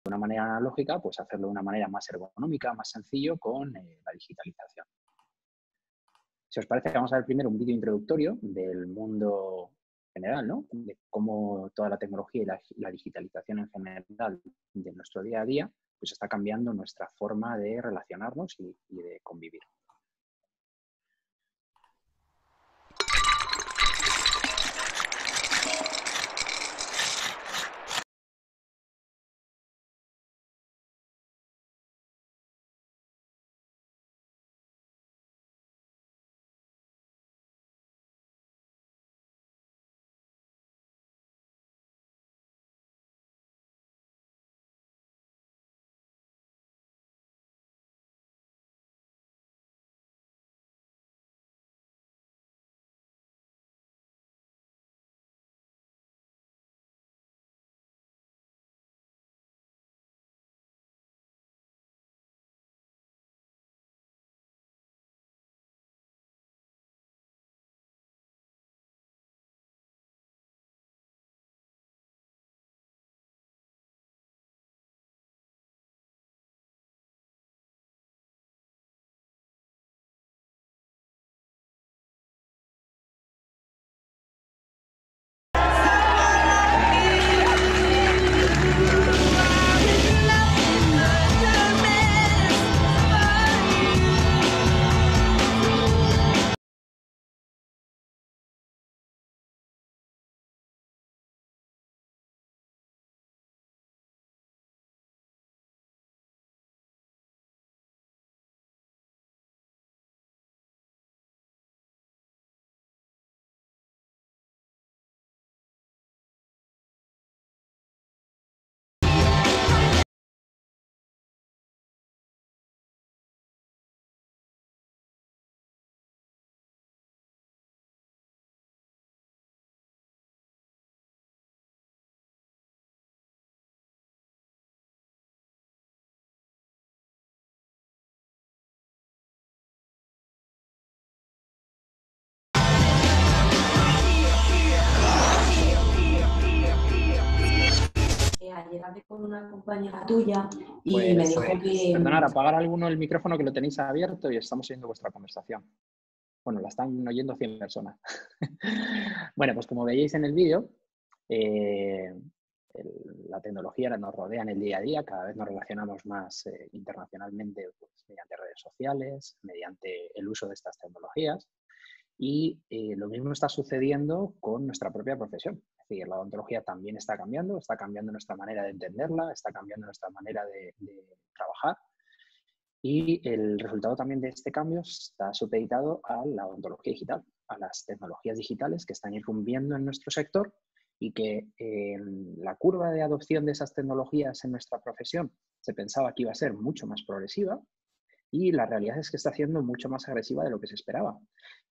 una manera analógica, pues hacerlo de una manera más ergonómica, más sencillo con la digitalización. Si os parece, vamos a ver primero un vídeo introductorio del mundo general, ¿no? De cómo toda la tecnología y la digitalización en general de nuestro día a día pues está cambiando nuestra forma de relacionarnos y de convivir. Ayer hablé con una compañera tuya y Pues, me dijo que... Perdonad, apagar alguno el micrófono que lo tenéis abierto y estamos oyendo vuestra conversación. Bueno, la están oyendo 100 personas. Bueno, pues como veis en el vídeo, la tecnología nos rodea en el día a día, cada vez nos relacionamos más internacionalmente pues, mediante redes sociales, mediante el uso de estas tecnologías. Y lo mismo está sucediendo con nuestra propia profesión. Es decir, la odontología también está cambiando nuestra manera de entenderla, está cambiando nuestra manera de trabajar. Y el resultado también de este cambio está supeditado a la odontología digital, a las tecnologías digitales que están irrumpiendo en nuestro sector y que la curva de adopción de esas tecnologías en nuestra profesión se pensaba que iba a ser mucho más progresiva, y la realidad es que está siendo mucho más agresiva de lo que se esperaba.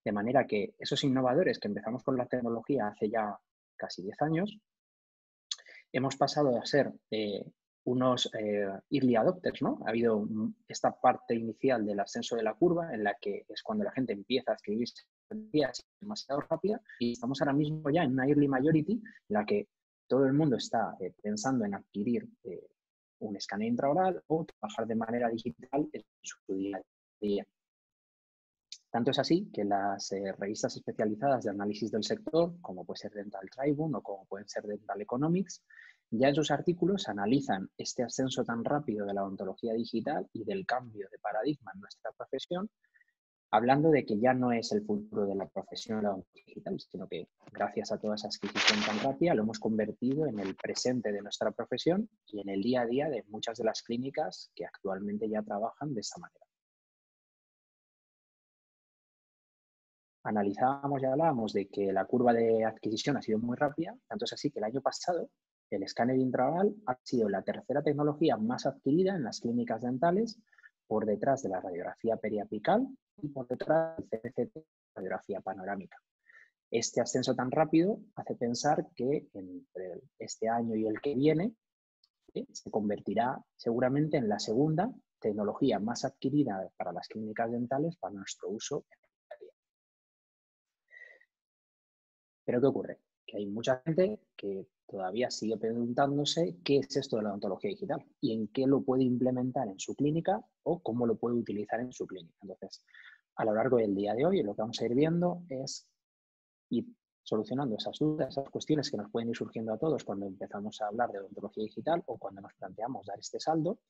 De manera que esos innovadores que empezamos con la tecnología hace ya casi 10 años, hemos pasado a ser unos early adopters, ¿no? Ha habido esta parte inicial del ascenso de la curva en la que es cuando la gente empieza a escribir tecnologías demasiado rápida, y estamos ahora mismo ya en una early majority en la que todo el mundo está pensando en adquirir un escáner intraoral o trabajar de manera digital en su día a día. Tanto es así que las revistas especializadas de análisis del sector, como puede ser Dental Tribune o como pueden ser Dental Economics, ya en sus artículos analizan este ascenso tan rápido de la odontología digital y del cambio de paradigma en nuestra profesión, hablando de que ya no es el futuro de la profesión de la odontología digital, sino que gracias a toda esa adquisición tan rápida lo hemos convertido en el presente de nuestra profesión y en el día a día de muchas de las clínicas que actualmente ya trabajan de esta manera. Analizábamos y hablábamos de que la curva de adquisición ha sido muy rápida, tanto es así que el año pasado el escáner intraoral ha sido la tercera tecnología más adquirida en las clínicas dentales, por detrás de la radiografía periapical y por detrás del CBCT, radiografía panorámica. Este ascenso tan rápido hace pensar que entre este año y el que viene se convertirá seguramente en la segunda tecnología más adquirida para las clínicas dentales para nuestro uso. Pero ¿qué ocurre? Que hay mucha gente que todavía sigue preguntándose qué es esto de la odontología digital y en qué lo puede implementar en su clínica o cómo lo puede utilizar en su clínica. Entonces, a lo largo del día de hoy, lo que vamos a ir viendo es ir solucionando esas dudas, esas cuestiones que nos pueden ir surgiendo a todos cuando empezamos a hablar de odontología digital o cuando nos planteamos dar este salto,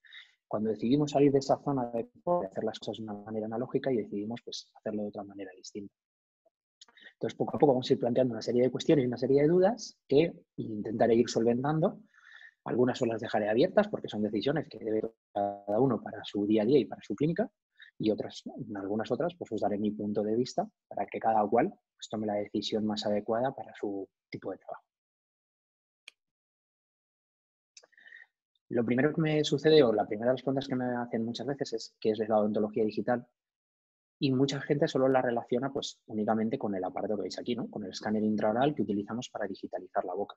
cuando decidimos salir de esa zona de hacer las cosas de una manera analógica y decidimos pues, hacerlo de otra manera distinta. Entonces, poco a poco vamos a ir planteando una serie de cuestiones y una serie de dudas que intentaré ir solventando. Algunas os las dejaré abiertas porque son decisiones que debe cada uno para su día a día y para su clínica, y otras, en algunas otras, pues os daré mi punto de vista para que cada cual pues, tome la decisión más adecuada para su tipo de trabajo. Lo primero que me sucede, o la primera de las preguntas que me hacen muchas veces es ¿qué es la odontología digital? Y mucha gente solo la relaciona pues únicamente con el aparato que veis aquí, ¿no? Con el escáner intraoral que utilizamos para digitalizar la boca.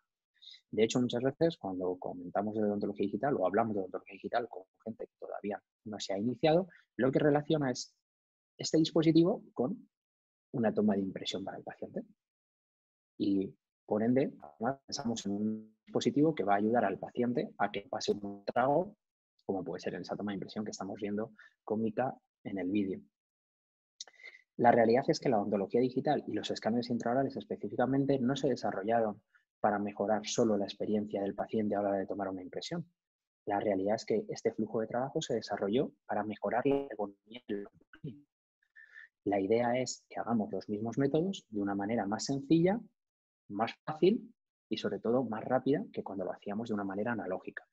De hecho, muchas veces cuando comentamos de odontología digital o hablamos de odontología digital con gente que todavía no se ha iniciado, lo que relaciona es este dispositivo con una toma de impresión para el paciente. Y por ende, además, pensamos en un dispositivo que va a ayudar al paciente a que pase un trago, como puede ser en esa toma de impresión que estamos viendo cómica en el vídeo. La realidad es que la odontología digital y los escáneres intraorales específicamente no se desarrollaron para mejorar solo la experiencia del paciente a la hora de tomar una impresión. La realidad es que este flujo de trabajo se desarrolló para mejorar la ergonomía del clínico. La idea es que hagamos los mismos métodos de una manera más sencilla, más fácil y sobre todo más rápida que cuando lo hacíamos de una manera analógica.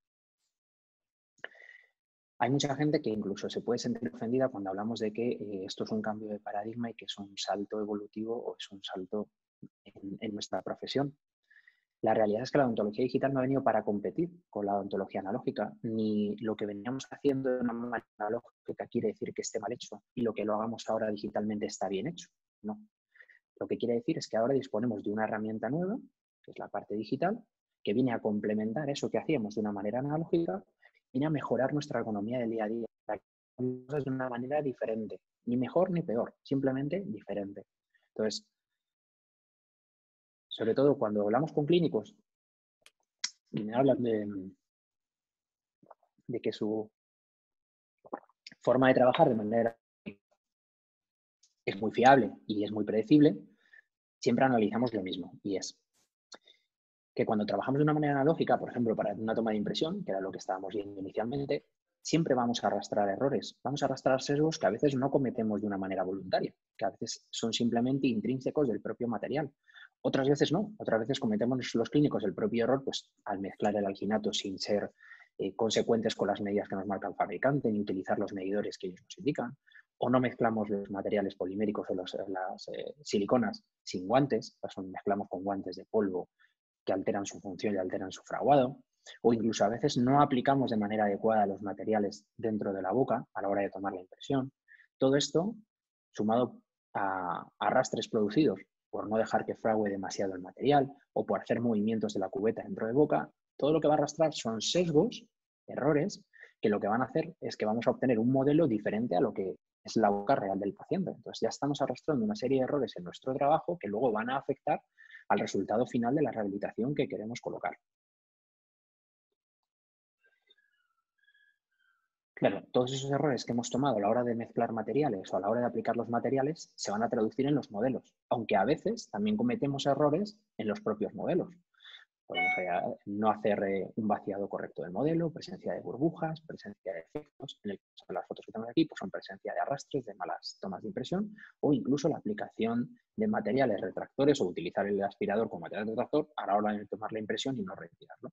Hay mucha gente que incluso se puede sentir ofendida cuando hablamos de que esto es un cambio de paradigma y que es un salto evolutivo o es un salto en nuestra profesión. La realidad es que la odontología digital no ha venido para competir con la odontología analógica, ni lo que veníamos haciendo de una manera analógica quiere decir que esté mal hecho y lo que lo hagamos ahora digitalmente está bien hecho. No. Lo que quiere decir es que ahora disponemos de una herramienta nueva, que es la parte digital, que viene a complementar eso que hacíamos de una manera analógica, viene a mejorar nuestra ergonomía del día a día, para que hagamos cosas de una manera diferente, ni mejor ni peor, simplemente diferente. Entonces, sobre todo cuando hablamos con clínicos y me hablan de que su forma de trabajar de manera es muy fiable y es muy predecible, siempre analizamos lo mismo, y es que cuando trabajamos de una manera analógica, por ejemplo, para una toma de impresión, que era lo que estábamos viendo inicialmente, siempre vamos a arrastrar errores, vamos a arrastrar sesgos que a veces no cometemos de una manera voluntaria, que a veces son simplemente intrínsecos del propio material. Otras veces no, otras veces cometemos los clínicos el propio error pues, al mezclar el alginato sin ser consecuentes con las medidas que nos marca el fabricante, ni utilizar los medidores que ellos nos indican, o no mezclamos los materiales poliméricos o las siliconas sin guantes, mezclamos con guantes de polvo que alteran su función y alteran su fraguado, o incluso a veces no aplicamos de manera adecuada los materiales dentro de la boca a la hora de tomar la impresión. Todo esto, sumado a arrastres producidos por no dejar que frague demasiado el material o por hacer movimientos de la cubeta dentro de boca, todo lo que va a arrastrar son sesgos, errores, que lo que van a hacer es que vamos a obtener un modelo diferente a lo que es la boca real del paciente. Entonces ya estamos arrastrando una serie de errores en nuestro trabajo que luego van a afectar al resultado final de la rehabilitación que queremos colocar. Claro, todos esos errores que hemos tomado a la hora de mezclar materiales o a la hora de aplicar los materiales se van a traducir en los modelos, aunque a veces también cometemos errores en los propios modelos. Podemos no hacer un vaciado correcto del modelo, presencia de burbujas, presencia de efectos. En el caso de las fotos que tenemos aquí, pues son presencia de arrastres, de malas tomas de impresión, o incluso la aplicación de materiales retractores o utilizar el aspirador como material retractor a la hora de tomar la impresión y no retirarlo.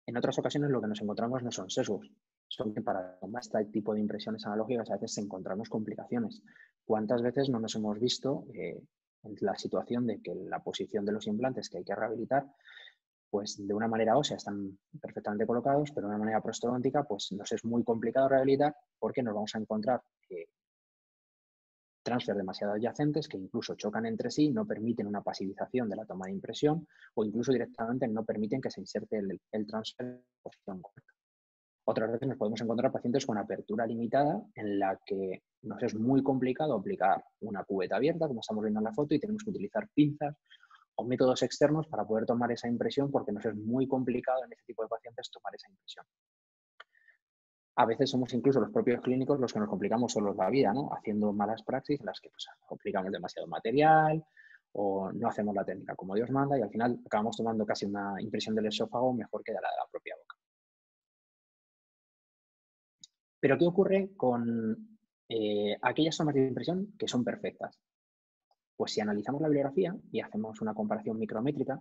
En otras ocasiones lo que nos encontramos no son sesgos, son que para tomar este tipo de impresiones analógicas a veces encontramos complicaciones. ¿Cuántas veces no nos hemos visto en la situación de que la posición de los implantes que hay que rehabilitar, pues de una manera ósea están perfectamente colocados, pero de una manera prostodóntica pues nos es muy complicado rehabilitar porque nos vamos a encontrar transfer demasiado adyacentes que incluso chocan entre sí, no permiten una pasivización de la toma de impresión o incluso directamente no permiten que se inserte el transfer en posición correcta. Otras veces nos podemos encontrar pacientes con apertura limitada en la que nos es muy complicado aplicar una cubeta abierta, como estamos viendo en la foto, y tenemos que utilizar pinzas o métodos externos para poder tomar esa impresión porque nos es muy complicado en este tipo de pacientes tomar esa impresión. A veces somos incluso los propios clínicos los que nos complicamos solos la vida, ¿no? Haciendo malas praxis en las que pues, aplicamos demasiado material o no hacemos la técnica como Dios manda y al final acabamos tomando casi una impresión del esófago mejor que de la propia boca. Pero ¿qué ocurre con aquellas tomas de impresión que son perfectas? Pues si analizamos la bibliografía y hacemos una comparación micrométrica,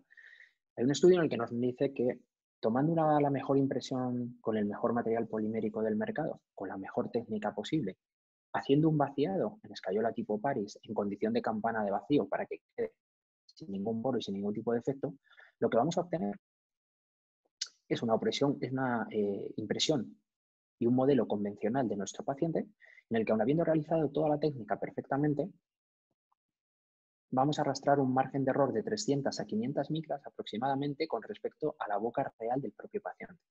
hay un estudio en el que nos dice que tomando la mejor impresión con el mejor material polimérico del mercado, con la mejor técnica posible, haciendo un vaciado en escayola tipo Paris en condición de campana de vacío para que quede sin ningún poro y sin ningún tipo de efecto, lo que vamos a obtener es una impresión y un modelo convencional de nuestro paciente en el que, aun habiendo realizado toda la técnica perfectamente, vamos a arrastrar un margen de error de 300 a 500 micras aproximadamente con respecto a la boca real del propio paciente.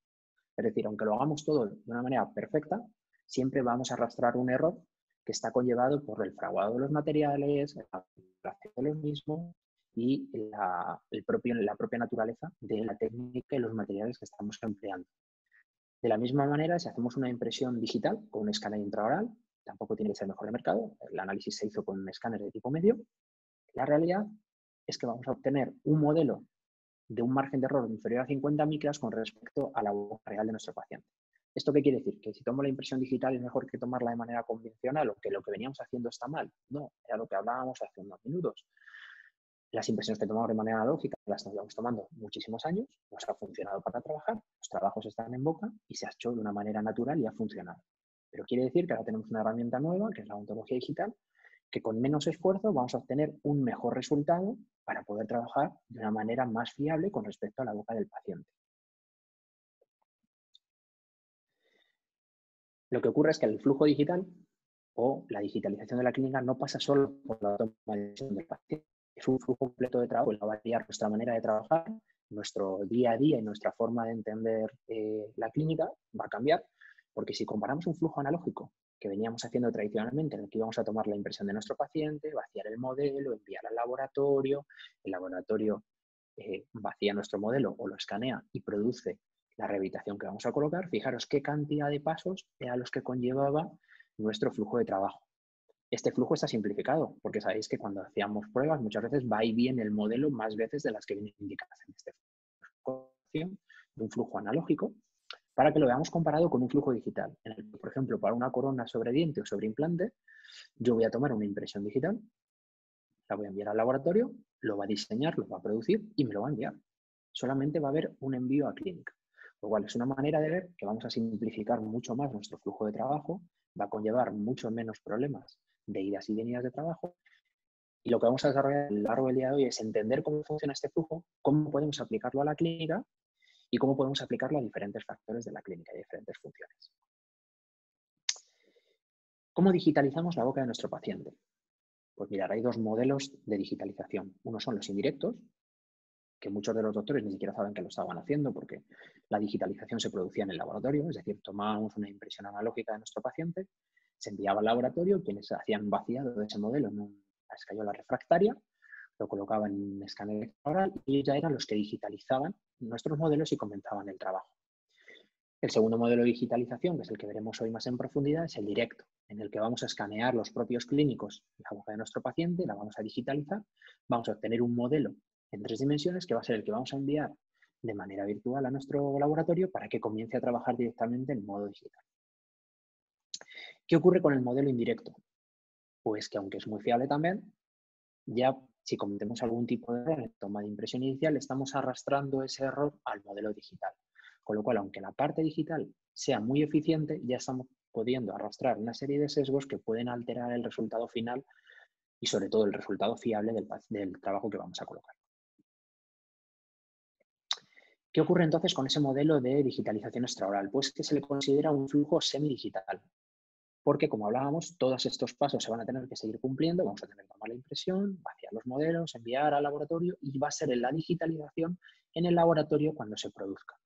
Es decir, aunque lo hagamos todo de una manera perfecta, siempre vamos a arrastrar un error que está conllevado por el fraguado de los materiales, la aplicación de los mismos y la propia naturaleza de la técnica y los materiales que estamos empleando. De la misma manera, si hacemos una impresión digital con un escáner intraoral, tampoco tiene que ser el mejor de mercado, el análisis se hizo con un escáner de tipo medio, la realidad es que vamos a obtener un modelo de un margen de error inferior a 50 micras con respecto a la boca real de nuestro paciente. ¿Esto qué quiere decir? ¿Que si tomo la impresión digital es mejor que tomarla de manera convencional o que lo que veníamos haciendo está mal? No, era lo que hablábamos hace unos minutos. Las impresiones que tomamos de manera analógica las llevamos tomando muchísimos años, nos ha funcionado para trabajar, los trabajos están en boca y se ha hecho de una manera natural y ha funcionado. Pero quiere decir que ahora tenemos una herramienta nueva, que es la odontología digital, que con menos esfuerzo vamos a obtener un mejor resultado para poder trabajar de una manera más fiable con respecto a la boca del paciente. Lo que ocurre es que el flujo digital o la digitalización de la clínica no pasa solo por la toma de decisión del paciente. Es un flujo completo de trabajo, va a variar nuestra manera de trabajar, nuestro día a día y nuestra forma de entender la clínica va a cambiar, porque si comparamos un flujo analógico que veníamos haciendo tradicionalmente, en el que íbamos a tomar la impresión de nuestro paciente, vaciar el modelo, enviar al laboratorio, el laboratorio vacía nuestro modelo o lo escanea y produce la rehabilitación que vamos a colocar, fijaros qué cantidad de pasos eran los que conllevaba nuestro flujo de trabajo. Este flujo está simplificado, porque sabéis que cuando hacíamos pruebas muchas veces va y viene el modelo más veces de las que vienen indicadas en este flujo de un flujo analógico, para que lo veamos comparado con un flujo digital. En el que, por ejemplo, para una corona sobre diente o sobre implante, yo voy a tomar una impresión digital, la voy a enviar al laboratorio, lo va a diseñar, lo va a producir y me lo va a enviar. Solamente va a haber un envío a clínica. Lo cual es una manera de ver que vamos a simplificar mucho más nuestro flujo de trabajo, va a conllevar mucho menos problemas de idas y venidas de trabajo. Y lo que vamos a desarrollar a lo largo del día de hoy es entender cómo funciona este flujo, cómo podemos aplicarlo a la clínica y cómo podemos aplicarlo a diferentes factores de la clínica y diferentes funciones. ¿Cómo digitalizamos la boca de nuestro paciente? Pues mirad, hay dos modelos de digitalización. Uno son los indirectos, que muchos de los doctores ni siquiera saben que lo estaban haciendo porque la digitalización se producía en el laboratorio, es decir, tomábamos una impresión analógica de nuestro paciente, se enviaba al laboratorio, quienes hacían vaciado de ese modelo en una escayola refractaria, lo colocaban en un escáner oral y ellos ya eran los que digitalizaban nuestros modelos y comenzaban el trabajo. El segundo modelo de digitalización, que es el que veremos hoy más en profundidad, es el directo, en el que vamos a escanear los propios clínicos la boca de nuestro paciente, la vamos a digitalizar, vamos a obtener un modelo en 3 dimensiones que va a ser el que vamos a enviar de manera virtual a nuestro laboratorio para que comience a trabajar directamente en modo digital. ¿Qué ocurre con el modelo indirecto? Pues que aunque es muy fiable también, ya si cometemos algún tipo de error en toma de impresión inicial, estamos arrastrando ese error al modelo digital. Con lo cual, aunque la parte digital sea muy eficiente, ya estamos pudiendo arrastrar una serie de sesgos que pueden alterar el resultado final y sobre todo el resultado fiable del trabajo que vamos a colocar. ¿Qué ocurre entonces con ese modelo de digitalización extraoral? Pues que se le considera un flujo semidigital, porque como hablábamos, todos estos pasos se van a tener que seguir cumpliendo, vamos a tener que tomar la impresión, vaciar los modelos, enviar al laboratorio y va a ser en la digitalización en el laboratorio cuando se produzca.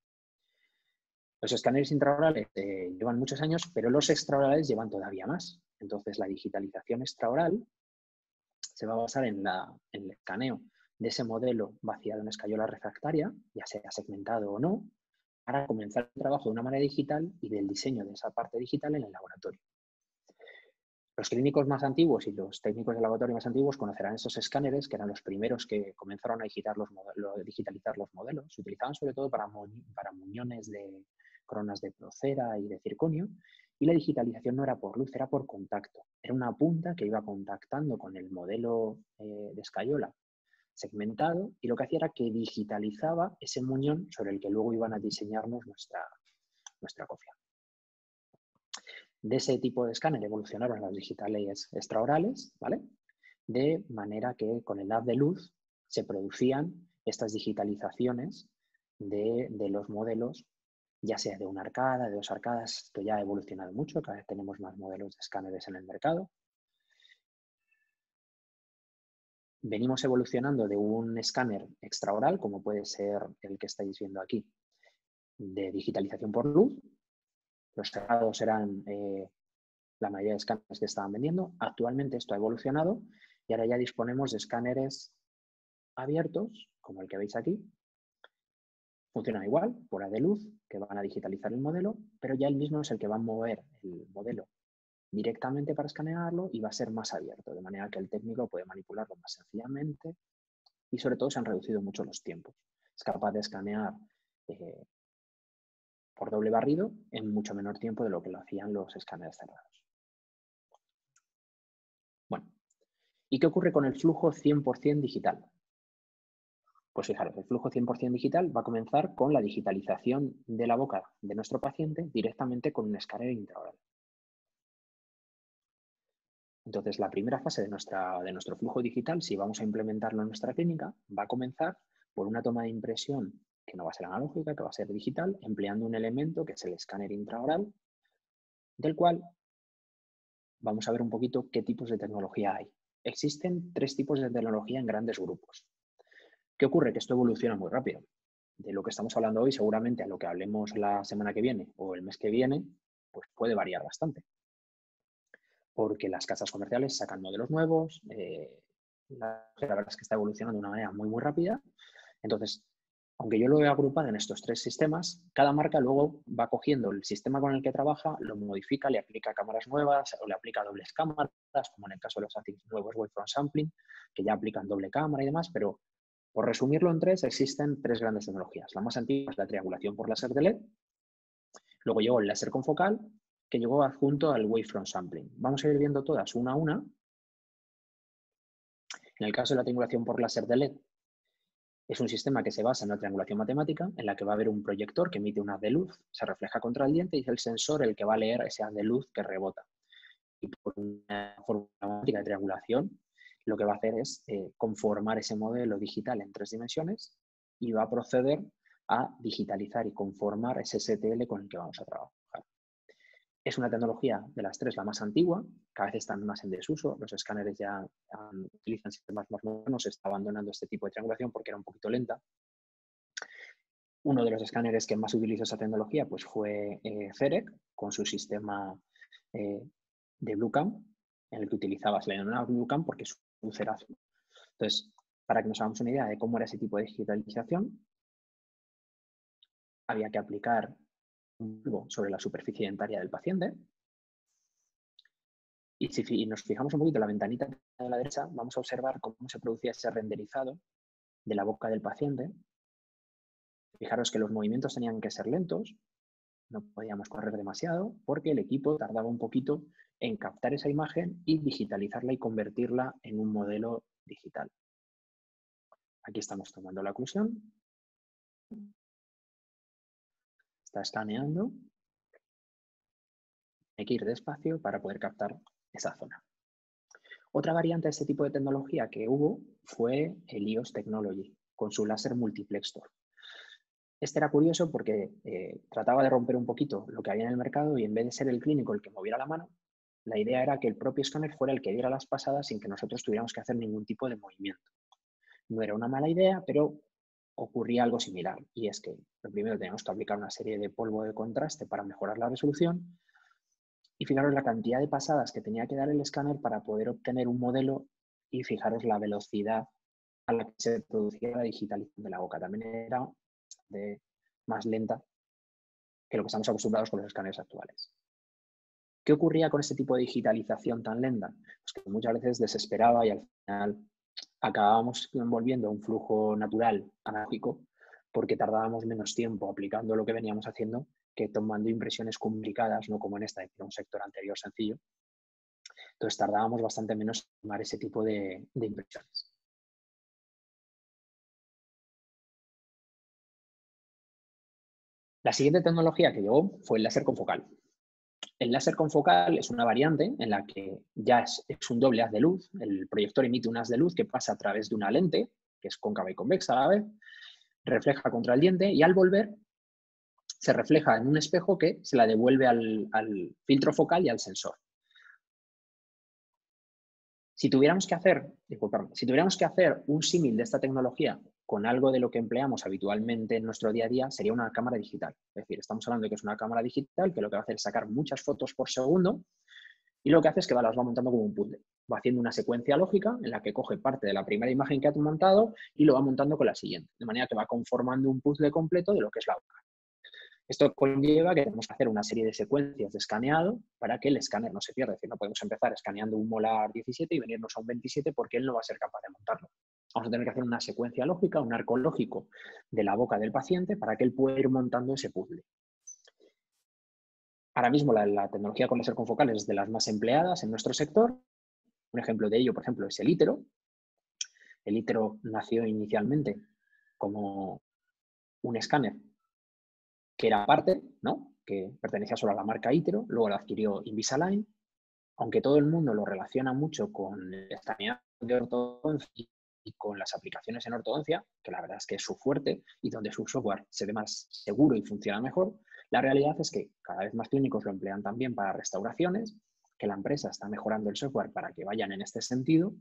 Los escáneres intraorales llevan muchos años, pero los extraorales llevan todavía más. Entonces, la digitalización extraoral se va a basar en el escaneo de ese modelo vaciado en escayola refractaria, ya sea segmentado o no, para comenzar el trabajo de una manera digital y del diseño de esa parte digital en el laboratorio. Los clínicos más antiguos y los técnicos de laboratorio más antiguos conocerán esos escáneres, que eran los primeros que comenzaron a digitalizar los modelos. Se utilizaban sobre todo para muñones de coronas de procera y de circonio, y la digitalización no era por luz, era por contacto. Era una punta que iba contactando con el modelo de escayola segmentado, y lo que hacía era que digitalizaba ese muñón sobre el que luego iban a diseñarnos nuestra cofia. De ese tipo de escáner evolucionaron las digitales extraorales, ¿vale? De manera que con el haz de luz se producían estas digitalizaciones de los modelos, ya sea de una arcada, de dos arcadas, que ya ha evolucionado mucho, cada vez tenemos más modelos de escáneres en el mercado. Venimos evolucionando de un escáner extraoral, como puede ser el que estáis viendo aquí, de digitalización por luz. Los cerrados eran la mayoría de escáneres que estaban vendiendo. Actualmente esto ha evolucionado y ahora ya disponemos de escáneres abiertos, como el que veis aquí. Funcionan igual, por haz de luz, que van a digitalizar el modelo, pero ya él mismo es el que va a mover el modelo directamente para escanearlo y va a ser más abierto, de manera que el técnico puede manipularlo más sencillamente y sobre todo se han reducido mucho los tiempos. Es capaz de escanear por doble barrido en mucho menor tiempo de lo que lo hacían los escáneres cerrados. Bueno, ¿y qué ocurre con el flujo 100% digital? Pues fijaros, el flujo 100% digital va a comenzar con la digitalización de la boca de nuestro paciente directamente con un escáner intraoral. Entonces, la primera fase de nuestro flujo digital, si vamos a implementarlo en nuestra clínica, va a comenzar por una toma de impresión que no va a ser analógica, que va a ser digital, empleando un elemento que es el escáner intraoral, del cual vamos a ver un poquito qué tipos de tecnología hay. Existen 3 tipos de tecnología en grandes grupos. ¿Qué ocurre? Que esto evoluciona muy rápido. De lo que estamos hablando hoy, seguramente a lo que hablemos la semana que viene o el mes que viene, pues puede variar bastante. Porque las casas comerciales sacan modelos nuevos, la verdad es que está evolucionando de una manera muy, muy rápida. Entonces, aunque yo lo he agrupado en estos 3 sistemas, cada marca luego va cogiendo el sistema con el que trabaja, lo modifica, le aplica cámaras nuevas o le aplica dobles cámaras, como en el caso de los ASICs nuevos Wavefront Sampling, que ya aplican doble cámara y demás, pero por resumirlo en 3, existen 3 grandes tecnologías. La más antigua es la triangulación por láser de LED, luego llegó el láser confocal, que llegó adjunto al Wavefront Sampling. Vamos a ir viendo todas una a una. En el caso de la triangulación por láser de LED, es un sistema que se basa en una triangulación matemática en la que va a haber un proyector que emite un haz de luz, se refleja contra el diente y es el sensor el que va a leer ese haz de luz que rebota. Y por una fórmula matemática de triangulación, lo que va a hacer es conformar ese modelo digital en 3 dimensiones y va a proceder a digitalizar y conformar ese STL con el que vamos a trabajar. Es una tecnología de las 3 la más antigua, cada vez están más en desuso, los escáneres ya utilizan sistemas más modernos, se está abandonando este tipo de triangulación porque era un poquito lenta. Uno de los escáneres que más utilizó esa tecnología pues fue CEREC, con su sistema de BlueCam, en el que utilizaba Selenium BlueCam porque su luz era azul. Entonces, para que nos hagamos una idea de cómo era ese tipo de digitalización, había que aplicar un bulbo sobre la superficie dentaria del paciente. Y si nos fijamos un poquito en la ventanita de la derecha, vamos a observar cómo se producía ese renderizado de la boca del paciente. Fijaros que los movimientos tenían que ser lentos, no podíamos correr demasiado, porque el equipo tardaba un poquito en captar esa imagen y digitalizarla y convertirla en un modelo digital. Aquí estamos tomando la oclusión. Está escaneando. Hay que ir despacio para poder captar esa zona. Otra variante de este tipo de tecnología que hubo fue el EOS Technology, con su láser multiplextor. Este era curioso porque trataba de romper un poquito lo que había en el mercado y en vez de ser el clínico el que moviera la mano, la idea era que el propio escáner fuera el que diera las pasadas sin que nosotros tuviéramos que hacer ningún tipo de movimiento. No era una mala idea, pero ocurría algo similar, y es que lo primero teníamos que aplicar una serie de polvo de contraste para mejorar la resolución, y fijaros la cantidad de pasadas que tenía que dar el escáner para poder obtener un modelo, y fijaros la velocidad a la que se producía la digitalización de la boca. También era más lenta que lo que estamos acostumbrados con los escáneres actuales. ¿Qué ocurría con este tipo de digitalización tan lenta? Pues que muchas veces desesperaba y al final acabábamos envolviendo un flujo natural analógico porque tardábamos menos tiempo aplicando lo que veníamos haciendo que tomando impresiones complicadas, no como en esta, de un sector anterior sencillo. Entonces tardábamos bastante menos en tomar ese tipo de impresiones. La siguiente tecnología que llegó fue el láser confocal. El láser confocal es una variante en la que ya es un doble haz de luz. El proyector emite un haz de luz que pasa a través de una lente, que es cóncava y convexa a la vez, refleja contra el diente y al volver se refleja en un espejo que se la devuelve al filtro focal y al sensor. Si tuviéramos que hacer un símil de esta tecnología con algo de lo que empleamos habitualmente en nuestro día a día, sería una cámara digital. Es decir, estamos hablando de que es una cámara digital que lo que va a hacer es sacar muchas fotos por segundo y lo que hace es que las va montando como un puzzle. Va haciendo una secuencia lógica en la que coge parte de la primera imagen que ha montado y lo va montando con la siguiente, de manera que va conformando un puzzle completo de lo que es la boca. Esto conlleva que tenemos que hacer una serie de secuencias de escaneado para que el escáner no se pierda. Es decir, no podemos empezar escaneando un molar 17 y venirnos a un 27 porque él no va a ser capaz de montarlo. Vamos a tener que hacer una secuencia lógica, un arco lógico de la boca del paciente para que él pueda ir montando ese puzzle. Ahora mismo la tecnología con láser confocal es de las más empleadas en nuestro sector. Un ejemplo de ello, por ejemplo, es el Itero. El Itero nació inicialmente como un escáner que era aparte, ¿no? Que pertenecía solo a la marca Itero, luego lo adquirió Invisalign, aunque todo el mundo lo relaciona mucho con el escaneado de ortodoncia y con las aplicaciones en ortodoncia, que la verdad es que es su fuerte y donde su software se ve más seguro y funciona mejor, la realidad es que cada vez más clínicos lo emplean también para restauraciones, que la empresa está mejorando el software para que vayan en este sentido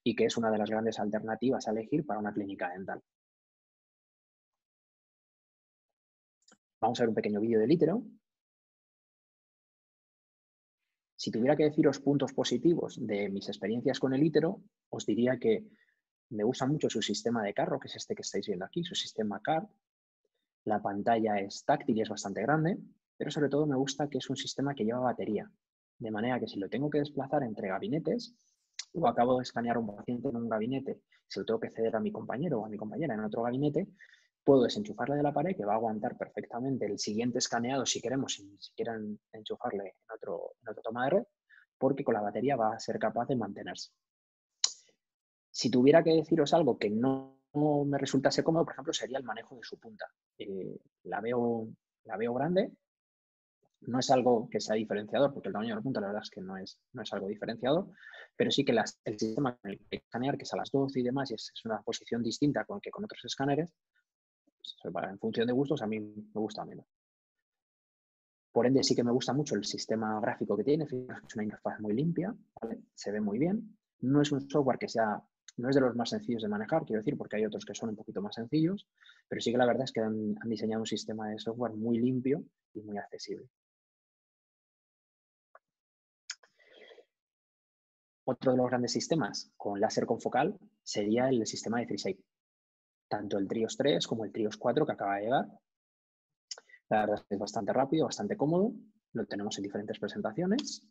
y que es una de las grandes alternativas a elegir para una clínica dental. Vamos a ver un pequeño vídeo del Itero. Si tuviera que deciros puntos positivos de mis experiencias con el Itero, os diría que me gusta mucho su sistema de carro, que es este que estáis viendo aquí, su sistema CAR. La pantalla es táctil y es bastante grande, pero sobre todo me gusta que es un sistema que lleva batería, de manera que si lo tengo que desplazar entre gabinetes o acabo de escanear a un paciente en un gabinete, si lo tengo que ceder a mi compañero o a mi compañera en otro gabinete, puedo desenchufarle de la pared, que va a aguantar perfectamente el siguiente escaneado si queremos, si quieren enchufarle en otra toma de red, porque con la batería va a ser capaz de mantenerse. Si tuviera que deciros algo que no me resultase cómodo, por ejemplo, sería el manejo de su punta. La veo grande, no es algo que sea diferenciador, porque el tamaño de la punta la verdad es que no es algo diferenciador, pero sí que el sistema con el que escanear, que es a las 12 y demás, y es una posición distinta que con otros escáneres, en función de gustos, a mí me gusta menos. Por ende, sí que me gusta mucho el sistema gráfico que tiene, es una interfaz muy limpia, ¿vale? Se ve muy bien. No es un software que no es de los más sencillos de manejar, quiero decir, porque hay otros que son un poquito más sencillos, pero sí que la verdad es que han diseñado un sistema de software muy limpio y muy accesible. Otro de los grandes sistemas con láser confocal sería el sistema de FreeShape. Tanto el Trios 3 como el Trios 4 que acaba de llegar. La verdad es que es bastante rápido, bastante cómodo. Lo tenemos en diferentes presentaciones.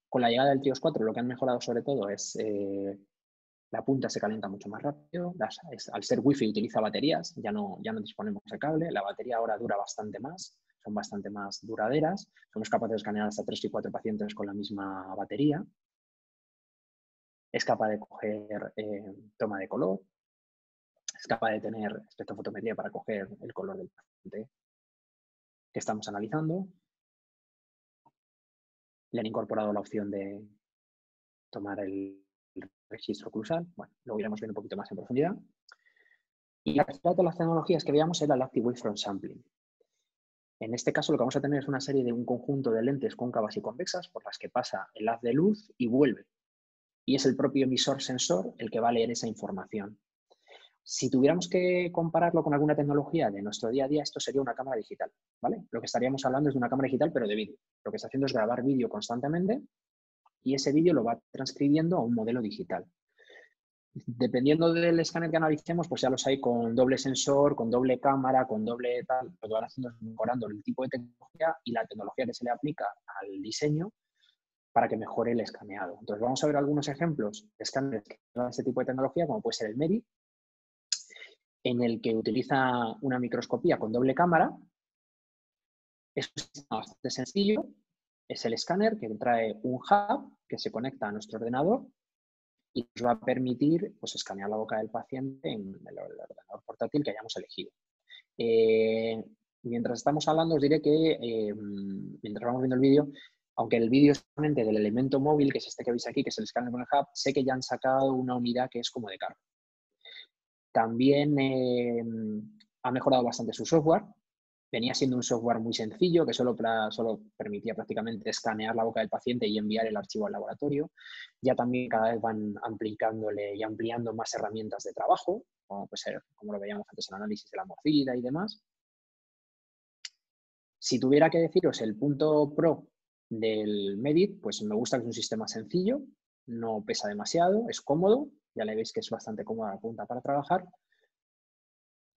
Con la llegada del Trios 4 lo que han mejorado sobre todo es la punta se calienta mucho más rápido. Al ser Wi-Fi utiliza baterías, ya no disponemos de cable. La batería ahora dura bastante más, son bastante más duraderas. Somos capaces de escanear hasta 3 y 4 pacientes con la misma batería. Es capaz de coger toma de color. Es capaz de tener espectrofotometría para coger el color del paciente que estamos analizando. Le han incorporado la opción de tomar el registro oclusal. Bueno, lo iremos viendo un poquito más en profundidad. Y la tercera de las tecnologías que veíamos era el Active Wavefront Sampling. En este caso lo que vamos a tener es una serie de un conjunto de lentes cóncavas y convexas por las que pasa el haz de luz y vuelve. y es el propio emisor sensor el que va a leer esa información. Si tuviéramos que compararlo con alguna tecnología de nuestro día a día, esto sería una cámara digital, ¿vale? Lo que estaríamos hablando es de una cámara digital, pero de vídeo. Lo que está haciendo es grabar vídeo constantemente y ese vídeo lo va transcribiendo a un modelo digital. Dependiendo del escáner que analicemos, pues ya los hay con doble sensor, con doble cámara, con doble tal, lo que van haciendo es mejorando el tipo de tecnología y la tecnología que se le aplica al diseño para que mejore el escaneado. Entonces vamos a ver algunos ejemplos de escáneres que usan este tipo de tecnología, como puede ser el MEDI, en el que utiliza una microscopía con doble cámara. Es un sistema bastante sencillo, es el escáner que trae un hub que se conecta a nuestro ordenador y nos va a permitir pues, escanear la boca del paciente en el ordenador portátil que hayamos elegido. Mientras estamos hablando, os diré que mientras vamos viendo el vídeo, aunque el vídeo es solamente del elemento móvil, que es este que veis aquí, que es el escáner con el hub, sé que ya han sacado una unidad que es como de carga. También ha mejorado bastante su software. Venía siendo un software muy sencillo que solo permitía prácticamente escanear la boca del paciente y enviar el archivo al laboratorio. Ya también cada vez van aplicándole y ampliando más herramientas de trabajo, como puede ser, como lo veíamos antes, el análisis de la mordida y demás. Si tuviera que deciros el punto pro del Medit, pues me gusta que es un sistema sencillo, no pesa demasiado, es cómodo, ya le veis que es bastante cómoda la punta para trabajar.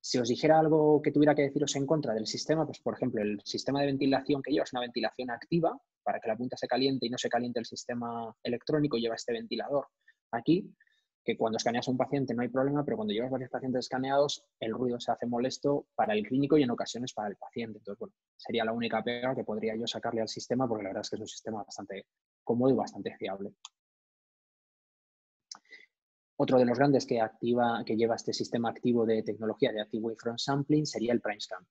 Si os dijera algo que tuviera que deciros en contra del sistema, pues por ejemplo, el sistema de ventilación que lleva es una ventilación activa para que la punta se caliente y no se caliente el sistema electrónico, lleva este ventilador aquí, que cuando escaneas a un paciente no hay problema, pero cuando llevas varios pacientes escaneados, el ruido se hace molesto para el clínico y en ocasiones para el paciente. Entonces, bueno, sería la única pega que podría yo sacarle al sistema, porque la verdad es que es un sistema bastante cómodo y bastante fiable. Otro de los grandes que lleva este sistema activo de tecnología de Active Wavefront Sampling sería el PrimeScan.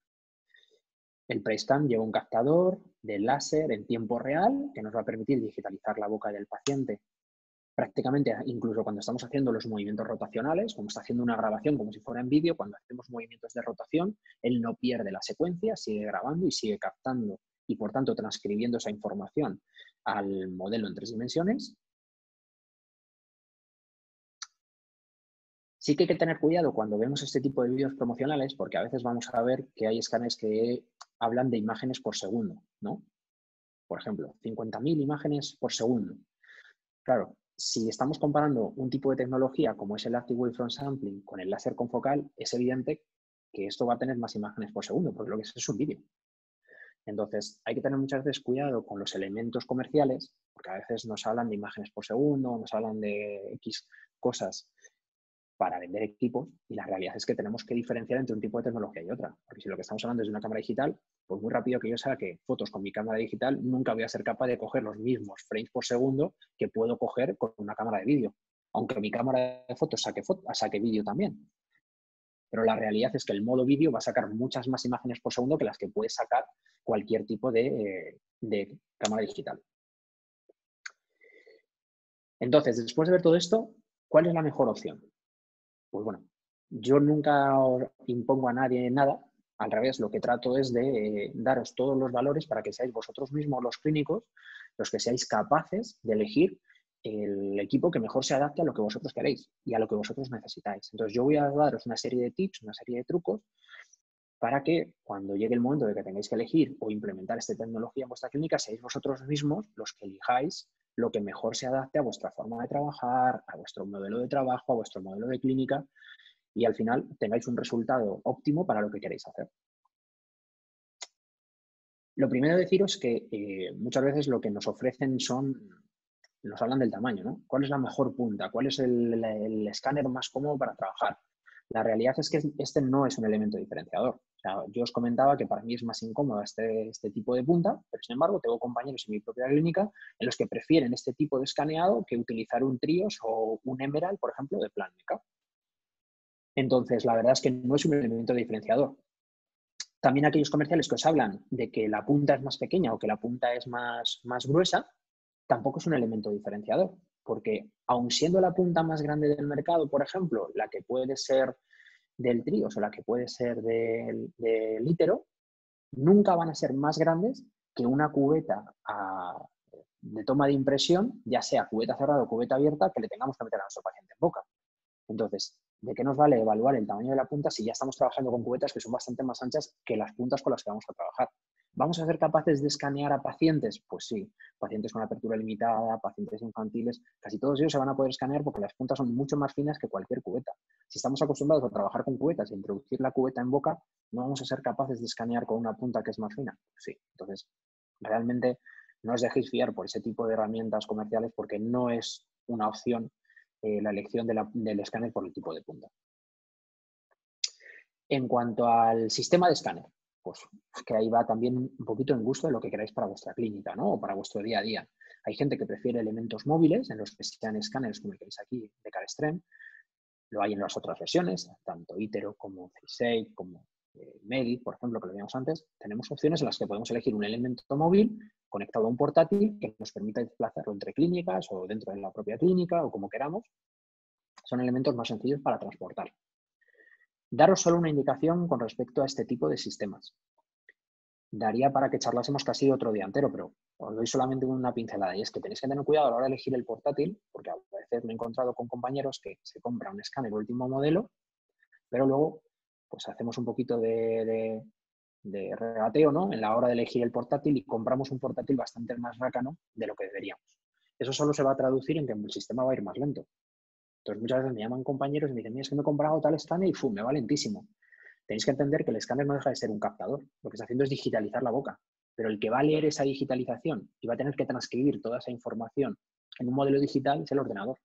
El PrimeScan lleva un captador de láser en tiempo real que nos va a permitir digitalizar la boca del paciente. Prácticamente, incluso cuando estamos haciendo los movimientos rotacionales, como está haciendo una grabación como si fuera en vídeo, cuando hacemos movimientos de rotación, él no pierde la secuencia, sigue grabando y sigue captando y, por tanto, transcribiendo esa información al modelo en 3 dimensiones. Sí que hay que tener cuidado cuando vemos este tipo de vídeos promocionales, porque a veces vamos a ver que hay escáneres que hablan de imágenes por segundo, ¿no? Por ejemplo, 50.000 imágenes por segundo. Claro, si estamos comparando un tipo de tecnología como es el Active Wavefront Sampling con el láser confocal, es evidente que esto va a tener más imágenes por segundo, porque lo que es un vídeo. Entonces, hay que tener muchas veces cuidado con los elementos comerciales, porque a veces nos hablan de imágenes por segundo, nos hablan de X cosas para vender equipos, y la realidad es que tenemos que diferenciar entre un tipo de tecnología y otra. Porque si lo que estamos hablando es de una cámara digital, pues muy rápido que yo saque fotos con mi cámara digital, nunca voy a ser capaz de coger los mismos frames por segundo que puedo coger con una cámara de vídeo. Aunque mi cámara de fotos saque vídeo también. Pero la realidad es que el modo vídeo va a sacar muchas más imágenes por segundo que las que puede sacar cualquier tipo de cámara digital. Entonces, después de ver todo esto, ¿cuál es la mejor opción? Pues bueno, yo nunca impongo a nadie nada, al revés, lo que trato es de daros todos los valores para que seáis vosotros mismos los clínicos los que seáis capaces de elegir el equipo que mejor se adapte a lo que vosotros queréis y a lo que vosotros necesitáis. Entonces yo voy a daros una serie de tips, una serie de trucos para que cuando llegue el momento de que tengáis que elegir o implementar esta tecnología en vuestra clínica, seáis vosotros mismos los que elijáis lo que mejor se adapte a vuestra forma de trabajar, a vuestro modelo de trabajo, a vuestro modelo de clínica, y al final tengáis un resultado óptimo para lo que queréis hacer. Lo primero deciros que muchas veces lo que nos ofrecen nos hablan del tamaño, ¿no? ¿Cuál es la mejor punta? ¿Cuál es el escáner más cómodo para trabajar? La realidad es que este no es un elemento diferenciador. O sea, yo os comentaba que para mí es más incómodo este tipo de punta, pero sin embargo tengo compañeros en mi propia clínica en los que prefieren este tipo de escaneado que utilizar un Trios o un Emerald, por ejemplo, de plan Meca. Entonces, la verdad es que no es un elemento diferenciador. También aquellos comerciales que os hablan de que la punta es más pequeña o que la punta es más gruesa, tampoco es un elemento diferenciador, porque aun siendo la punta más grande del mercado, por ejemplo, la que puede ser del Trios o la que puede ser del Itero, nunca van a ser más grandes que una cubeta de toma de impresión, ya sea cubeta cerrada o cubeta abierta, que le tengamos que meter a nuestro paciente en boca. Entonces, ¿de qué nos vale evaluar el tamaño de la punta si ya estamos trabajando con cubetas que son bastante más anchas que las puntas con las que vamos a trabajar? ¿Vamos a ser capaces de escanear a pacientes? Pues sí, pacientes con apertura limitada, pacientes infantiles, casi todos ellos se van a poder escanear porque las puntas son mucho más finas que cualquier cubeta. Si estamos acostumbrados a trabajar con cubetas e introducir la cubeta en boca, ¿no vamos a ser capaces de escanear con una punta que es más fina? Pues sí, entonces realmente no os dejéis fiar por ese tipo de herramientas comerciales porque no es una opción la elección del escáner por el tipo de punta. En cuanto al sistema de escáner, pues que ahí va también un poquito en gusto de lo que queráis para vuestra clínica, ¿no? O para vuestro día a día. Hay gente que prefiere elementos móviles, en los que sean escáneres como el que veis aquí de Carestream. Lo hay en las otras versiones, tanto Itero como FreeShape, como Medi, por ejemplo, que lo veíamos antes. Tenemos opciones en las que podemos elegir un elemento móvil conectado a un portátil que nos permita desplazarlo entre clínicas o dentro de la propia clínica o como queramos. Son elementos más sencillos para transportar. Daros solo una indicación con respecto a este tipo de sistemas. Daría para que charlásemos casi otro día entero, pero os doy solamente una pincelada. Y es que tenéis que tener cuidado a la hora de elegir el portátil, porque a veces me he encontrado con compañeros que se compran un escáner último modelo, pero luego pues hacemos un poquito de regateo, ¿no? En la hora de elegir el portátil y compramos un portátil bastante más rácano de lo que deberíamos. Eso solo se va a traducir en que el sistema va a ir más lento. Entonces muchas veces me llaman compañeros y me dicen, mira, es que me he comprado tal escáner y me va lentísimo. Tenéis que entender que el escáner no deja de ser un captador. Lo que está haciendo es digitalizar la boca. Pero el que va a leer esa digitalización y va a tener que transcribir toda esa información en un modelo digital es el ordenador.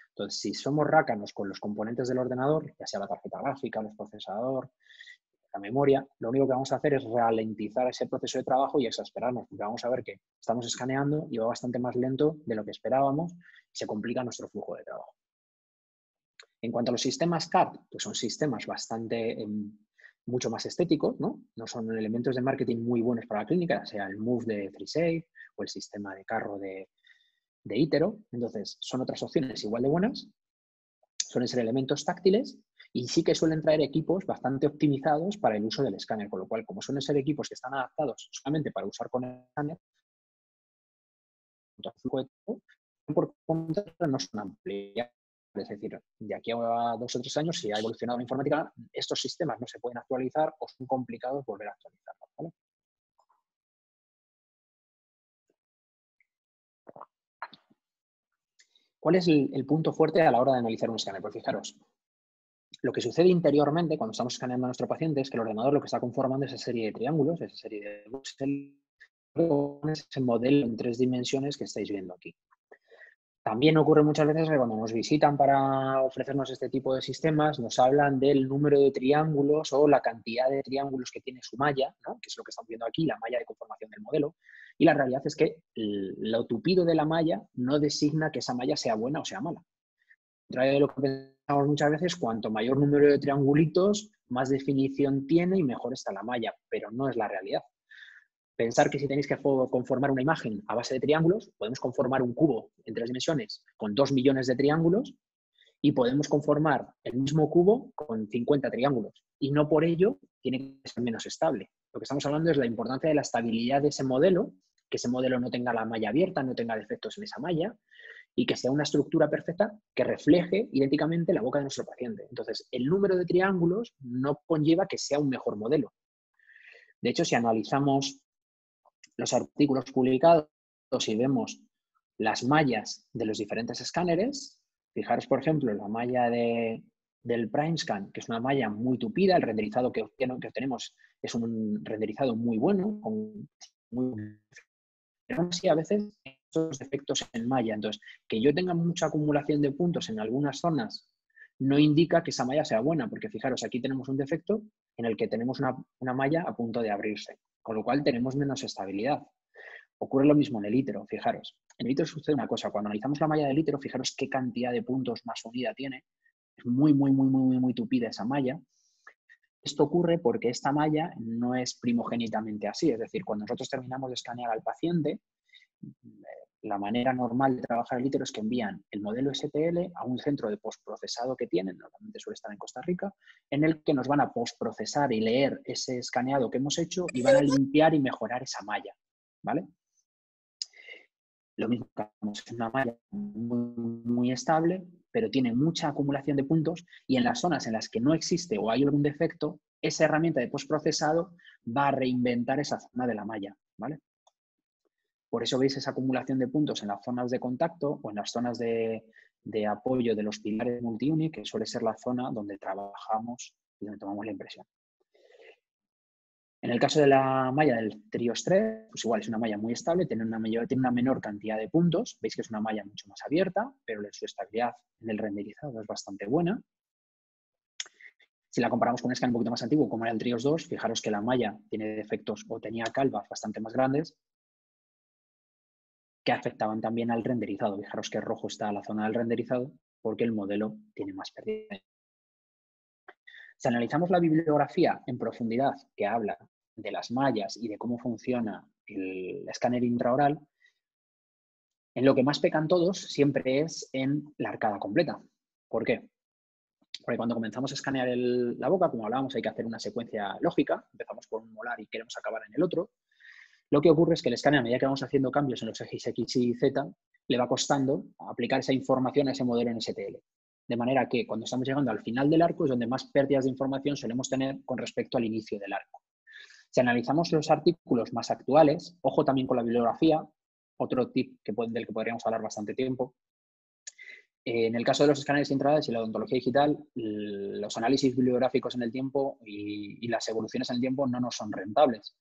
Entonces, si somos rácanos con los componentes del ordenador, ya sea la tarjeta gráfica, el procesador, la memoria, lo único que vamos a hacer es ralentizar ese proceso de trabajo y exasperarnos, porque vamos a ver que estamos escaneando y va bastante más lento de lo que esperábamos y se complica nuestro flujo de trabajo. En cuanto a los sistemas CAD, pues son sistemas bastante mucho más estéticos, ¿no? No son elementos de marketing muy buenos para la clínica, sea el Move de FreeShape o el sistema de carro de Itero. Entonces, son otras opciones igual de buenas. Suelen ser elementos táctiles y sí que suelen traer equipos bastante optimizados para el uso del escáner, con lo cual, como suelen ser equipos que están adaptados solamente para usar con el escáner, por contra no son ampliables. Es decir, de aquí a 2 o 3 años, si ha evolucionado la informática, estos sistemas no se pueden actualizar o son complicados volver a actualizarlos, ¿vale? ¿Cuál es el punto fuerte a la hora de analizar un escáner? Pues fijaros, lo que sucede interiormente cuando estamos escaneando a nuestro paciente es que el ordenador lo que está conformando es esa serie de triángulos, esa serie de voxels, ese modelo en 3 dimensiones que estáis viendo aquí. También ocurre muchas veces que cuando nos visitan para ofrecernos este tipo de sistemas, nos hablan del número de triángulos o la cantidad de triángulos que tiene su malla, ¿no? Que es lo que estamos viendo aquí, la malla de conformación del modelo. Y la realidad es que lo tupido de la malla no designa que esa malla sea buena o sea mala. Contrario de lo que pensamos muchas veces, cuanto mayor número de triangulitos, más definición tiene y mejor está la malla, pero no es la realidad. Pensar que si tenéis que conformar una imagen a base de triángulos, podemos conformar un cubo en 3 dimensiones con 2 millones de triángulos y podemos conformar el mismo cubo con 50 triángulos. Y no por ello tiene que ser menos estable. Lo que estamos hablando es la importancia de la estabilidad de ese modelo, que ese modelo no tenga la malla abierta, no tenga defectos en esa malla y que sea una estructura perfecta que refleje idénticamente la boca de nuestro paciente. Entonces, el número de triángulos no conlleva que sea un mejor modelo. De hecho, si analizamos los artículos publicados y vemos las mallas de los diferentes escáneres, fijaros, por ejemplo, la malla del PrimeScan, que es una malla muy tupida, el renderizado que obtenemos es un renderizado muy bueno, pero sí a veces estos defectos en malla. Entonces, que yo tenga mucha acumulación de puntos en algunas zonas no indica que esa malla sea buena, porque fijaros, aquí tenemos un defecto en el que tenemos una malla a punto de abrirse, con lo cual tenemos menos estabilidad. Ocurre lo mismo en el Itero, fijaros. En el Itero sucede una cosa, cuando analizamos la malla del Itero, fijaros qué cantidad de puntos más unida tiene. Es muy tupida esa malla. Esto ocurre porque esta malla no es primogénitamente así, es decir, cuando nosotros terminamos de escanear al paciente, la manera normal de trabajar el Itero es que envían el modelo STL a un centro de postprocesado que tienen, normalmente suele estar en Costa Rica, en el que nos van a postprocesar y leer ese escaneado que hemos hecho y van a limpiar y mejorar esa malla, ¿vale? Lo mismo que es una malla muy estable, pero tiene mucha acumulación de puntos y en las zonas en las que no existe o hay algún defecto, esa herramienta de postprocesado va a reinventar esa zona de la malla, ¿vale? Por eso veis esa acumulación de puntos en las zonas de contacto o en las zonas de apoyo de los pilares multiunit, que suele ser la zona donde trabajamos y donde tomamos la impresión. En el caso de la malla del Trios 3, pues igual es una malla muy estable, tiene una menor cantidad de puntos. Veis que es una malla mucho más abierta, pero su estabilidad en el renderizado es bastante buena. Si la comparamos con un escáner un poquito más antiguo, como era el Trios 2, fijaros que la malla tiene defectos o tenía calvas bastante más grandes que afectaban también al renderizado. Fijaros que rojo está la zona del renderizado porque el modelo tiene más pérdida. Si analizamos la bibliografía en profundidad que habla de las mallas y de cómo funciona el escáner intraoral, en lo que más pecan todos siempre es en la arcada completa. ¿Por qué? Porque cuando comenzamos a escanear la boca, como hablábamos, hay que hacer una secuencia lógica. Empezamos por un molar y queremos acabar en el otro. Lo que ocurre es que el escáner, a medida que vamos haciendo cambios en los ejes X y Z, le va costando aplicar esa información a ese modelo en STL. De manera que cuando estamos llegando al final del arco es donde más pérdidas de información solemos tener con respecto al inicio del arco. Si analizamos los artículos más actuales, ojo también con la bibliografía, otro tip del que podríamos hablar bastante tiempo. En el caso de los escáneres intraorales y la odontología digital, los análisis bibliográficos en el tiempo y las evoluciones en el tiempo no nos son rentables,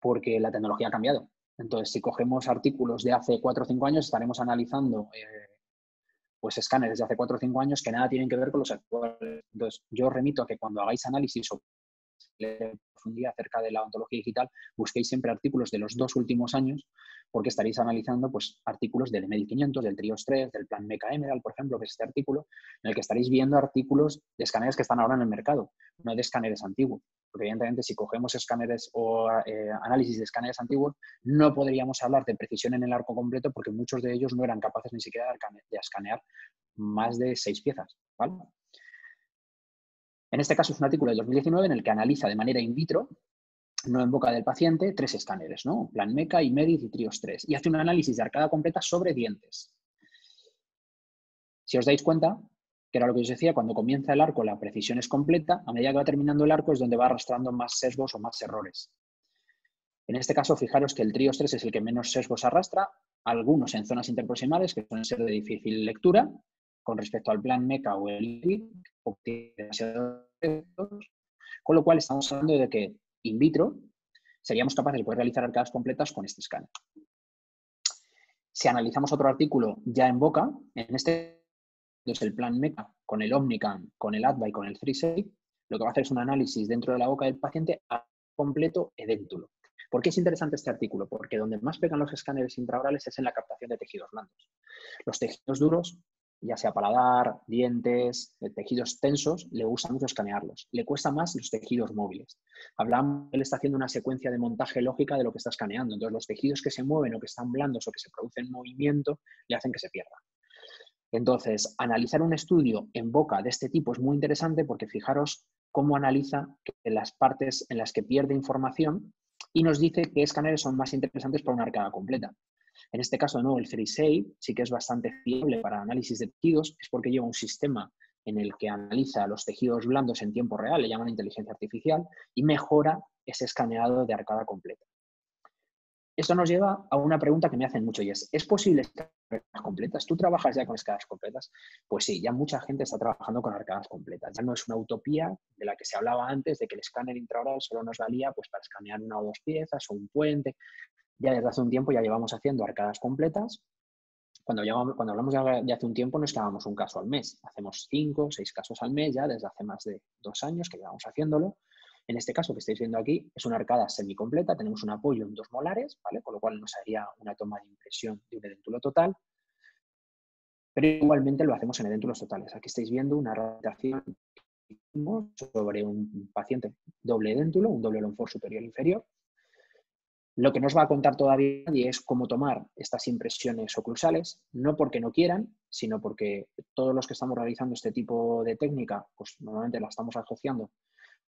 porque la tecnología ha cambiado. Entonces, si cogemos artículos de hace 4 o 5 años, estaremos analizando pues escáneres de hace 4 o 5 años que nada tienen que ver con los actuales. Entonces, yo os remito a que cuando hagáis análisis o profundidad acerca de la ontología digital, busquéis siempre artículos de los 2 últimos años, porque estaréis analizando pues, artículos del EMEDI 500, del Trios 3, del plan Meca Emerald, por ejemplo, que es este artículo, en el que estaréis viendo artículos de escáneres que están ahora en el mercado, no de escáneres antiguos. Porque evidentemente si cogemos escáneres o análisis de escáneres antiguos, no podríamos hablar de precisión en el arco completo porque muchos de ellos no eran capaces ni siquiera de escanear más de 6 piezas, ¿vale? En este caso es un artículo de 2019 en el que analiza de manera in vitro, no en boca del paciente, 3 escáneres, ¿no? Plan Meca, IMEDIT y Trios 3, y hace un análisis de arcada completa sobre dientes. Si os dais cuenta, que era lo que os decía, cuando comienza el arco la precisión es completa, a medida que va terminando el arco es donde va arrastrando más sesgos o más errores. En este caso, fijaros que el Trios 3 es el que menos sesgos arrastra, algunos en zonas interproximales que suelen ser de difícil lectura, con respecto al plan Meca o el IMEDIT, con lo cual estamos hablando de que in vitro seríamos capaces de poder realizar arcadas completas con este escáner. Si analizamos otro artículo ya en boca, en este es el plan Meca con el Omnicam, con el ADVA y con el 3Shape, lo que va a hacer es un análisis dentro de la boca del paciente a completo edéntulo. ¿Por qué es interesante este artículo? Porque donde más pegan los escáneres intraorales es en la captación de tejidos blandos. Los tejidos duros, ya sea paladar, dientes, tejidos tensos, le gusta mucho escanearlos. Le cuesta más los tejidos móviles. Hablamos, él está haciendo una secuencia de montaje lógica de lo que está escaneando. Entonces, los tejidos que se mueven o que están blandos o que se producen movimiento le hacen que se pierda. Entonces, analizar un estudio en boca de este tipo es muy interesante porque fijaros cómo analiza las partes en las que pierde información y nos dice qué escáneres son más interesantes para una arcada completa. En este caso, de nuevo, el 3Shape sí que es bastante fiable para análisis de tejidos, es porque lleva un sistema en el que analiza los tejidos blandos en tiempo real, le llaman inteligencia artificial, y mejora ese escaneado de arcada completa. Esto nos lleva a una pregunta que me hacen mucho y ¿es posible arcadas completas? ¿Tú trabajas ya con arcadas completas? Pues sí, ya mucha gente está trabajando con arcadas completas. Ya no es una utopía de la que se hablaba antes, de que el escáner intraoral solo nos valía pues, para escanear 1 o 2 piezas o un puente. Ya desde hace un tiempo ya llevamos haciendo arcadas completas. Cuando hablamos de hace un tiempo no es que hagamos un caso al mes. Hacemos 5 o 6 casos al mes ya desde hace más de 2 años que llevamos haciéndolo. En este caso que estáis viendo aquí es una arcada semicompleta, tenemos un apoyo en 2 molares, ¿vale? Con lo cual nos haría una toma de impresión de un edéntulo total, pero igualmente lo hacemos en edéntulos totales. Aquí estáis viendo una rehabilitación sobre un paciente doble edéntulo, un doble Longford superior e inferior. Lo que nos va a contar todavía nadie es cómo tomar estas impresiones oclusales, no porque no quieran, sino porque todos los que estamos realizando este tipo de técnica, pues normalmente la estamos asociando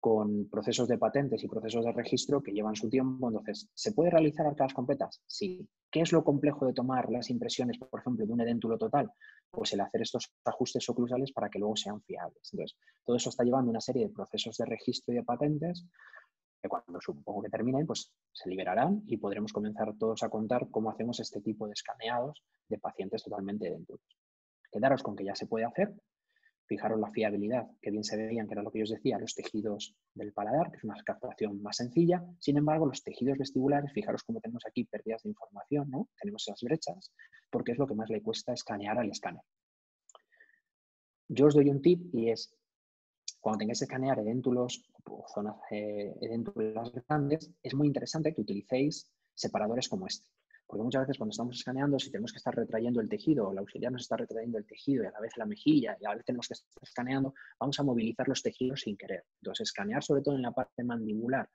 con procesos de patentes y procesos de registro que llevan su tiempo. Entonces, ¿se puede realizar arcadas completas? Sí. ¿Qué es lo complejo de tomar las impresiones, por ejemplo, de un edéntulo total? Pues el hacer estos ajustes oclusales para que luego sean fiables. Entonces, todo eso está llevando una serie de procesos de registro y de patentes que cuando supongo que terminen, pues se liberarán y podremos comenzar todos a contar cómo hacemos este tipo de escaneados de pacientes totalmente edéntulos. Quedaros con que ya se puede hacer. Fijaros la fiabilidad, que bien se veían, que era lo que yo os decía, los tejidos del paladar, que es una captación más sencilla. Sin embargo, los tejidos vestibulares, fijaros cómo tenemos aquí pérdidas de información, ¿no? Tenemos esas brechas, porque es lo que más le cuesta escanear al escáner. Yo os doy un tip y es, cuando tengáis que escanear edéntulos o zonas edéntulas grandes, es muy interesante que utilicéis separadores como este. Porque muchas veces cuando estamos escaneando, si tenemos que estar retrayendo el tejido, o la auxiliar nos está retrayendo el tejido y a la vez la mejilla, y a la vez tenemos que estar escaneando, vamos a movilizar los tejidos sin querer. Entonces, escanear sobre todo en la parte mandibular,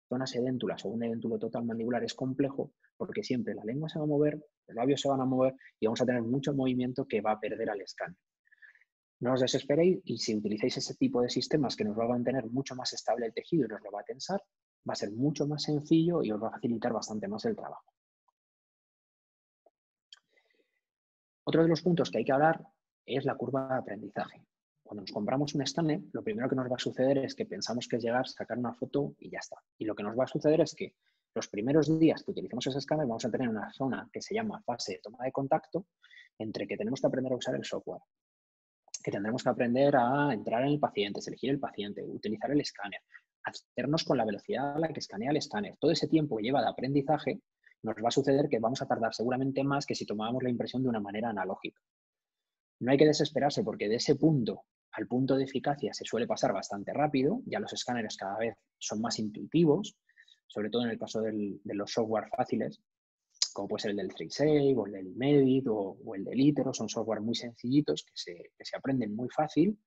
zonas edéntulas o un edéntulo total mandibular es complejo porque siempre la lengua se va a mover, los labios se van a mover y vamos a tener mucho movimiento que va a perder al escáner. No os desesperéis y si utilizáis ese tipo de sistemas que nos va a mantener mucho más estable el tejido y nos lo va a tensar, va a ser mucho más sencillo y os va a facilitar bastante más el trabajo. Otro de los puntos que hay que hablar es la curva de aprendizaje. Cuando nos compramos un escáner, lo primero que nos va a suceder es que pensamos que es llegar, sacar una foto y ya está. Y lo que nos va a suceder es que los primeros días que utilicemos ese escáner vamos a tener una zona que se llama fase de toma de contacto, entre que tenemos que aprender a usar el software, que tendremos que aprender a entrar en el paciente, elegir el paciente, utilizar el escáner, hacernos con la velocidad a la que escanea el escáner. Todo ese tiempo que lleva de aprendizaje nos va a suceder que vamos a tardar seguramente más que si tomábamos la impresión de una manera analógica. No hay que desesperarse porque de ese punto al punto de eficacia se suele pasar bastante rápido. Ya los escáneres cada vez son más intuitivos, sobre todo en el caso de los software fáciles, como puede ser el del TraceSafe o el del Medit o el del Itero. Son software muy sencillitos que se aprenden muy fácil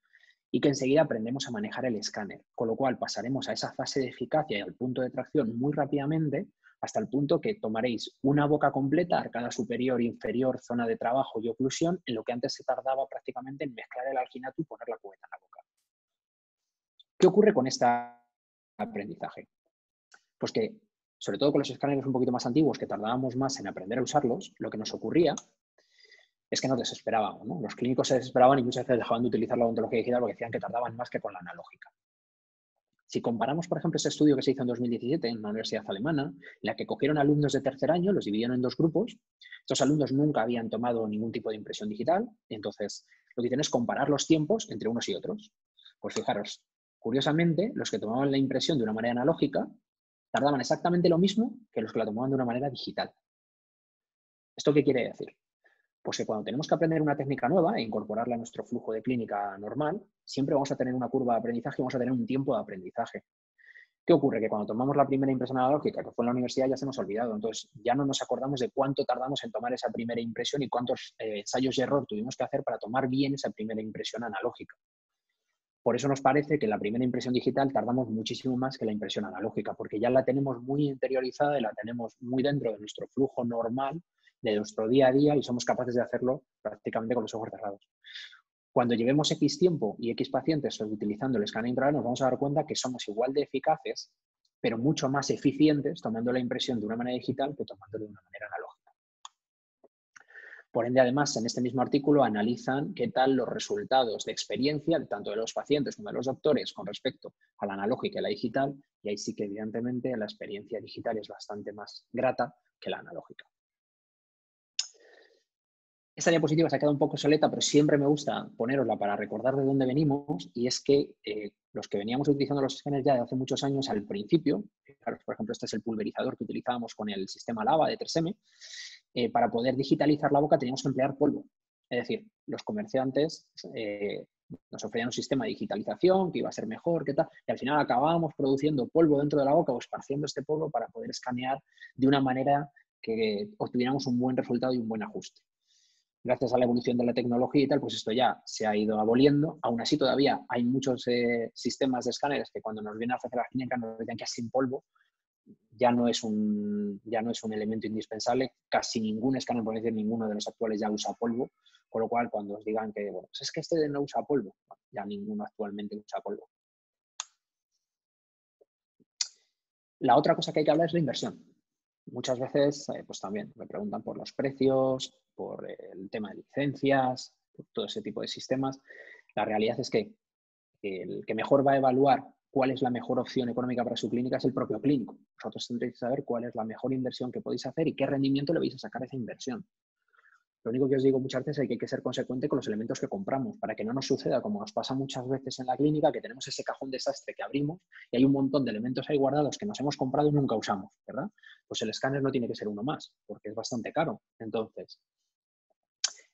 y que enseguida aprendemos a manejar el escáner, con lo cual pasaremos a esa fase de eficacia y al punto de tracción muy rápidamente, hasta el punto que tomaréis una boca completa, arcada superior, inferior, zona de trabajo y oclusión, en lo que antes se tardaba prácticamente en mezclar el alginato y poner la cubeta en la boca. ¿Qué ocurre con este aprendizaje? Pues que, sobre todo con los escáneres un poquito más antiguos, que tardábamos más en aprender a usarlos, lo que nos ocurría es que nos desesperábamos, ¿no? Los clínicos se desesperaban y muchas veces dejaban de utilizar la odontología digital porque decían que tardaban más que con la analógica. Si comparamos, por ejemplo, ese estudio que se hizo en 2017 en una universidad alemana, en la que cogieron alumnos de tercer año, los dividieron en dos grupos, estos alumnos nunca habían tomado ningún tipo de impresión digital, entonces lo que hicieron es comparar los tiempos entre unos y otros. Pues fijaros, curiosamente, los que tomaban la impresión de una manera analógica tardaban exactamente lo mismo que los que la tomaban de una manera digital. ¿Esto qué quiere decir? Pues que cuando tenemos que aprender una técnica nueva e incorporarla a nuestro flujo de clínica normal, siempre vamos a tener una curva de aprendizaje y vamos a tener un tiempo de aprendizaje. ¿Qué ocurre? Que cuando tomamos la primera impresión analógica, que fue en la universidad, ya se nos ha olvidado. Entonces, ya no nos acordamos de cuánto tardamos en tomar esa primera impresión y cuántos ensayos y error tuvimos que hacer para tomar bien esa primera impresión analógica. Por eso nos parece que la primera impresión digital tardamos muchísimo más que la impresión analógica, porque ya la tenemos muy interiorizada y la tenemos muy dentro de nuestro flujo normal, de nuestro día a día, y somos capaces de hacerlo prácticamente con los ojos cerrados. Cuando llevemos X tiempo y X pacientes utilizando el escáner intraoral, nos vamos a dar cuenta que somos igual de eficaces, pero mucho más eficientes tomando la impresión de una manera digital que tomándolo de una manera analógica. Por ende, además, en este mismo artículo analizan qué tal los resultados de experiencia, tanto de los pacientes como de los doctores, con respecto a la analógica y la digital, y ahí sí que evidentemente la experiencia digital es bastante más grata que la analógica. Esta diapositiva se ha quedado un poco soleta, pero siempre me gusta ponerosla para recordar de dónde venimos, y es que los que veníamos utilizando los escáneres ya de hace muchos años al principio, por ejemplo, este es el pulverizador que utilizábamos con el sistema LAVA de 3M, para poder digitalizar la boca teníamos que emplear polvo. Es decir, los comerciantes nos ofrecían un sistema de digitalización que iba a ser mejor, qué tal, y al final acabábamos produciendo polvo dentro de la boca o esparciendo este polvo para poder escanear de una manera que obtuviéramos un buen resultado y un buen ajuste. Gracias a la evolución de la tecnología y tal, pues esto ya se ha ido aboliendo. Aún así, todavía hay muchos sistemas de escáneres que cuando nos vienen a ofrecer la clínica nos dicen que es sin polvo. Ya no es un elemento indispensable. Casi ningún escáner, por decir ninguno de los actuales, ya usa polvo. Con lo cual, cuando os digan que bueno, pues es que este no usa polvo, bueno, ya ninguno actualmente usa polvo. La otra cosa que hay que hablar es la inversión. Muchas veces pues también me preguntan por los precios, por el tema de licencias, por todo ese tipo de sistemas. La realidad es que el que mejor va a evaluar cuál es la mejor opción económica para su clínica es el propio clínico. Vosotros tendréis que saber cuál es la mejor inversión que podéis hacer y qué rendimiento le vais a sacar a esa inversión. Lo único que os digo muchas veces es que hay que ser consecuente con los elementos que compramos para que no nos suceda como nos pasa muchas veces en la clínica, que tenemos ese cajón desastre que abrimos y hay un montón de elementos ahí guardados que nos hemos comprado y nunca usamos, ¿verdad? Pues el escáner no tiene que ser uno más, porque es bastante caro. Entonces,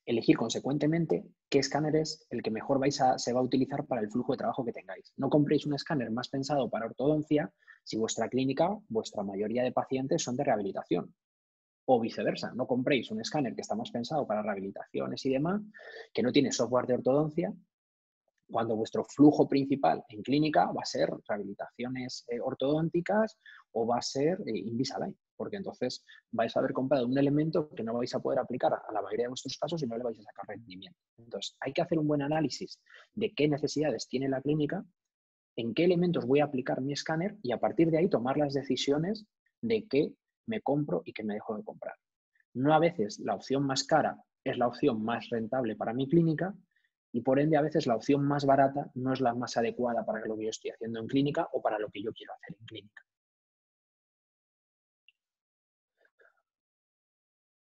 elegir consecuentemente qué escáner es el que mejor se va a utilizar para el flujo de trabajo que tengáis. No compréis un escáner más pensado para ortodoncia si vuestra clínica, vuestra mayoría de pacientes son de rehabilitación. O viceversa, no compréis un escáner que está más pensado para rehabilitaciones y demás, que no tiene software de ortodoncia, cuando vuestro flujo principal en clínica va a ser rehabilitaciones ortodónticas o va a ser Invisalign, porque entonces vais a haber comprado un elemento que no vais a poder aplicar a la mayoría de vuestros casos y no le vais a sacar rendimiento. Entonces, hay que hacer un buen análisis de qué necesidades tiene la clínica, en qué elementos voy a aplicar mi escáner y a partir de ahí tomar las decisiones de qué me compro y qué me dejo de comprar. No a veces la opción más cara es la opción más rentable para mi clínica y por ende a veces la opción más barata no es la más adecuada para lo que yo estoy haciendo en clínica o para lo que yo quiero hacer en clínica.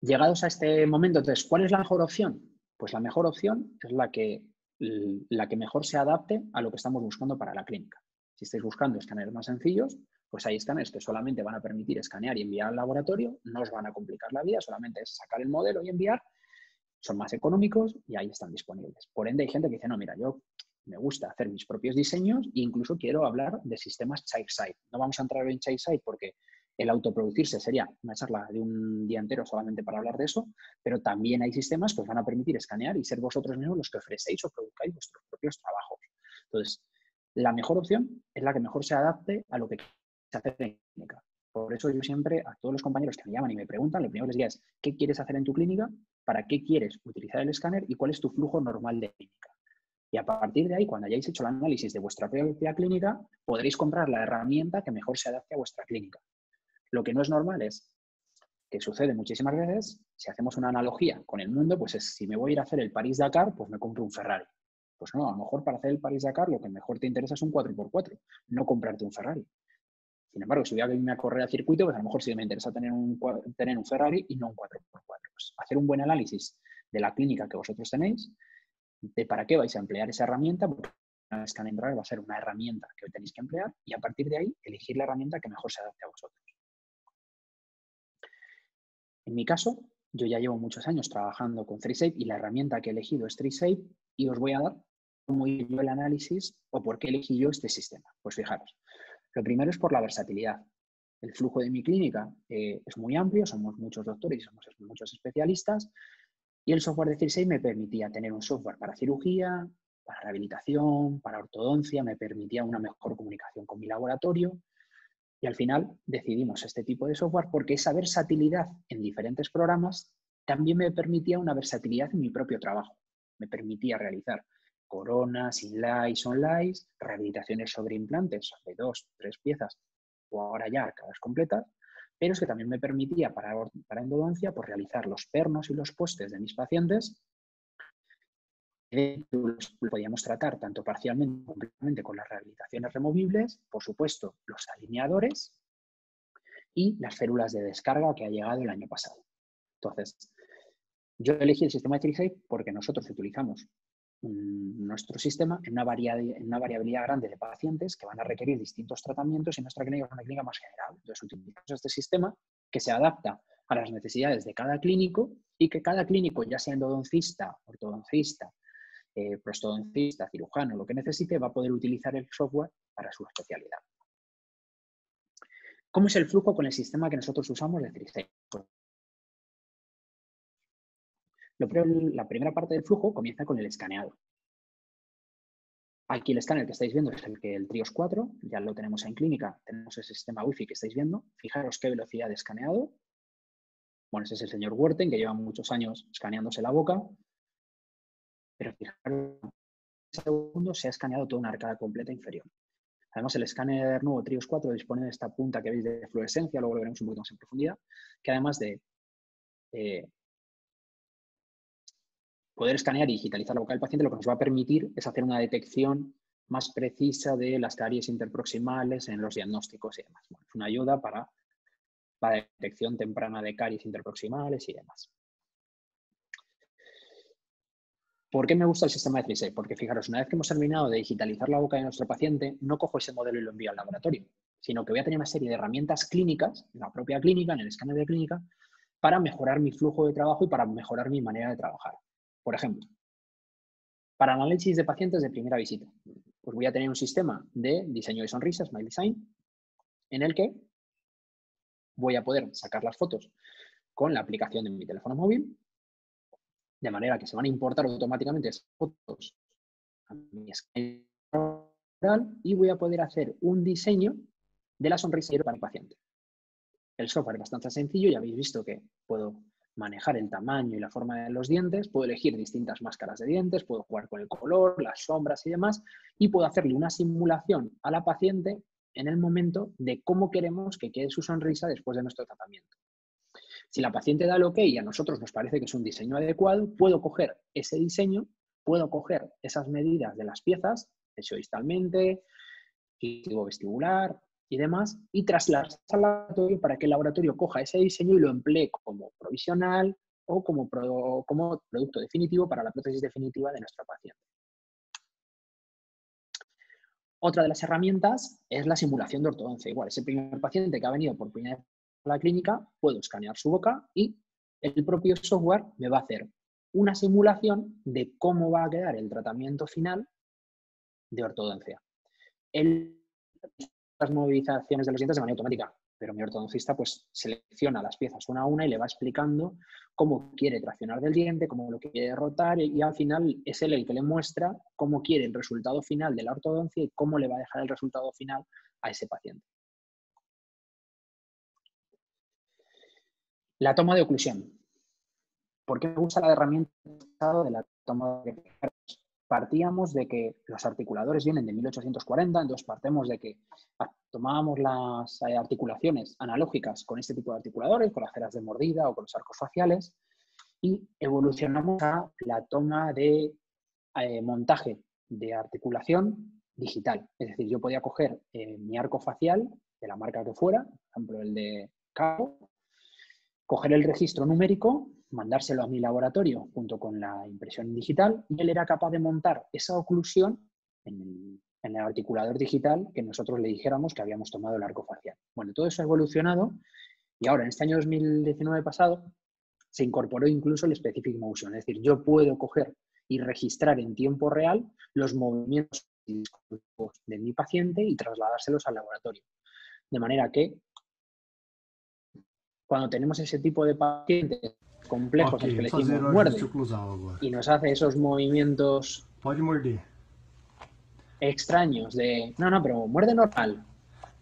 Llegados a este momento, entonces, ¿cuál es la mejor opción? Pues la mejor opción es la que mejor se adapte a lo que estamos buscando para la clínica. Si estáis buscando escáneres más sencillos, pues hay escáneres que solamente van a permitir escanear y enviar al laboratorio, no os van a complicar la vida, solamente es sacar el modelo y enviar, son más económicos y ahí están disponibles. Por ende, hay gente que dice, no, mira, yo me gusta hacer mis propios diseños e incluso quiero hablar de sistemas child-side. No vamos a entrar en child-side porque el autoproducirse sería una charla de un día entero solamente para hablar de eso, pero también hay sistemas que os van a permitir escanear y ser vosotros mismos los que ofrecéis o produzcáis vuestros propios trabajos. Entonces, la mejor opción es la que mejor se adapte a lo que se hace en clínica. Por eso yo siempre a todos los compañeros que me llaman y me preguntan, lo primero que les digo es, ¿qué quieres hacer en tu clínica? ¿Para qué quieres utilizar el escáner? ¿Y cuál es tu flujo normal de clínica? Y a partir de ahí, cuando hayáis hecho el análisis de vuestra propia clínica, podréis comprar la herramienta que mejor se adapte a vuestra clínica. Lo que no es normal es que sucede muchísimas veces, si hacemos una analogía con el mundo, pues es si me voy a ir a hacer el París-Dakar, pues me compro un Ferrari. Pues no, a lo mejor para hacer el París-Dakar lo que mejor te interesa es un 4x4, no comprarte un Ferrari. Sin embargo, si voy a irme a correr al circuito, pues a lo mejor sí me interesa tener un Ferrari y no un 4x4. Pues hacer un buen análisis de la clínica que vosotros tenéis, de para qué vais a emplear esa herramienta, porque una Scan & Drive va a ser una herramienta que tenéis que emplear y a partir de ahí elegir la herramienta que mejor se adapte a vosotros. En mi caso, yo ya llevo muchos años trabajando con 3Shape y la herramienta que he elegido es 3Shape y os voy a dar cómo hice yo el análisis o por qué elegí yo este sistema. Pues fijaros, lo primero es por la versatilidad. El flujo de mi clínica es muy amplio, somos muchos doctores y somos muchos especialistas y el software de 3Shape me permitía tener un software para cirugía, para rehabilitación, para ortodoncia, me permitía una mejor comunicación con mi laboratorio. Y al final decidimos este tipo de software porque esa versatilidad en diferentes programas también me permitía una versatilidad en mi propio trabajo. Me permitía realizar coronas, inlays, onlays, rehabilitaciones sobre implantes de 2, 3 piezas o ahora ya arcadas completas, pero es que también me permitía para endodoncia pues, realizar los pernos y los postes de mis pacientes. Los podíamos tratar tanto parcialmente como completamente con las rehabilitaciones removibles, por supuesto, los alineadores y las férulas de descarga que ha llegado el año pasado. Entonces, yo elegí el sistema de 3Shape porque nosotros utilizamos nuestro sistema en una variabilidad grande de pacientes que van a requerir distintos tratamientos y nuestra clínica es una clínica más general. Entonces, utilizamos este sistema que se adapta a las necesidades de cada clínico y que cada clínico, ya sea endodoncista, ortodoncista, prostodoncista, cirujano, lo que necesite, va a poder utilizar el software para su especialidad. ¿Cómo es el flujo con el sistema que nosotros usamos de 3Shape? La primera parte del flujo comienza con el escaneado. Aquí el escáner que estáis viendo es el Trios 4, ya lo tenemos en clínica, tenemos ese sistema Wi-Fi que estáis viendo. Fijaros qué velocidad de escaneado. Bueno, ese es el señor Werten, que lleva muchos años escaneándose la boca. Pero fijaros, en segundos se ha escaneado toda una arcada completa inferior. Además, el escáner nuevo Trios 4 dispone de esta punta que veis de fluorescencia, luego lo veremos un poquito más en profundidad, que además de poder escanear y digitalizar la boca del paciente, lo que nos va a permitir es hacer una detección más precisa de las caries interproximales en los diagnósticos y demás. Bueno, es una ayuda para la detección temprana de caries interproximales y demás. ¿Por qué me gusta el sistema de 3D? Porque fijaros, una vez que hemos terminado de digitalizar la boca de nuestro paciente, no cojo ese modelo y lo envío al laboratorio, sino que voy a tener una serie de herramientas clínicas, en la propia clínica, en el escáner de clínica, para mejorar mi flujo de trabajo y para mejorar mi manera de trabajar. Por ejemplo, para análisis de pacientes de primera visita, pues voy a tener un sistema de diseño de sonrisas, Smile Design, en el que voy a poder sacar las fotos con la aplicación de mi teléfono móvil, de manera que se van a importar automáticamente esas fotos a mi escáner y voy a poder hacer un diseño de la sonrisa para el paciente. El software es bastante sencillo, ya habéis visto que puedo manejar el tamaño y la forma de los dientes, puedo elegir distintas máscaras de dientes, puedo jugar con el color, las sombras y demás, y puedo hacerle una simulación a la paciente en el momento de cómo queremos que quede su sonrisa después de nuestro tratamiento. Si la paciente da el ok y a nosotros nos parece que es un diseño adecuado, puedo coger ese diseño, puedo coger esas medidas de las piezas, distalmente, vestibular y demás, y trasladarlas al laboratorio para que el laboratorio coja ese diseño y lo emplee como provisional o como producto definitivo para la prótesis definitiva de nuestro paciente. Otra de las herramientas es la simulación de ortodoncia. Igual, ese primer paciente que ha venido por primera vez a la clínica, puedo escanear su boca y el propio software me va a hacer una simulación de cómo va a quedar el tratamiento final de ortodoncia. Las movilizaciones de los dientes de manera automática, pero mi ortodoncista pues selecciona las piezas una a una y le va explicando cómo quiere traccionar del diente, cómo lo quiere rotar y al final es él el que le muestra cómo quiere el resultado final de la ortodoncia y cómo le va a dejar el resultado final a ese paciente. La toma de oclusión. ¿Por qué me gusta la herramienta de la toma de oclusión? Partíamos de que los articuladores vienen de 1840, entonces partimos de que tomábamos las articulaciones analógicas con este tipo de articuladores, con las ceras de mordida o con los arcos faciales, y evolucionamos a la toma de montaje de articulación digital. Es decir, yo podía coger mi arco facial, de la marca que fuera, por ejemplo el de Cabo, coger el registro numérico, mandárselo a mi laboratorio junto con la impresión digital y él era capaz de montar esa oclusión en el articulador digital que nosotros le dijéramos que habíamos tomado el arco facial. Bueno, todo eso ha evolucionado y ahora en este año 2019 pasado se incorporó incluso el Specific Motion, es decir, yo puedo coger y registrar en tiempo real los movimientos de mi paciente y trasladárselos al laboratorio. De manera que cuando tenemos ese tipo de pacientes complejos, los que le decimos muerde y nos hace esos movimientos extraños de no, pero muerde normal.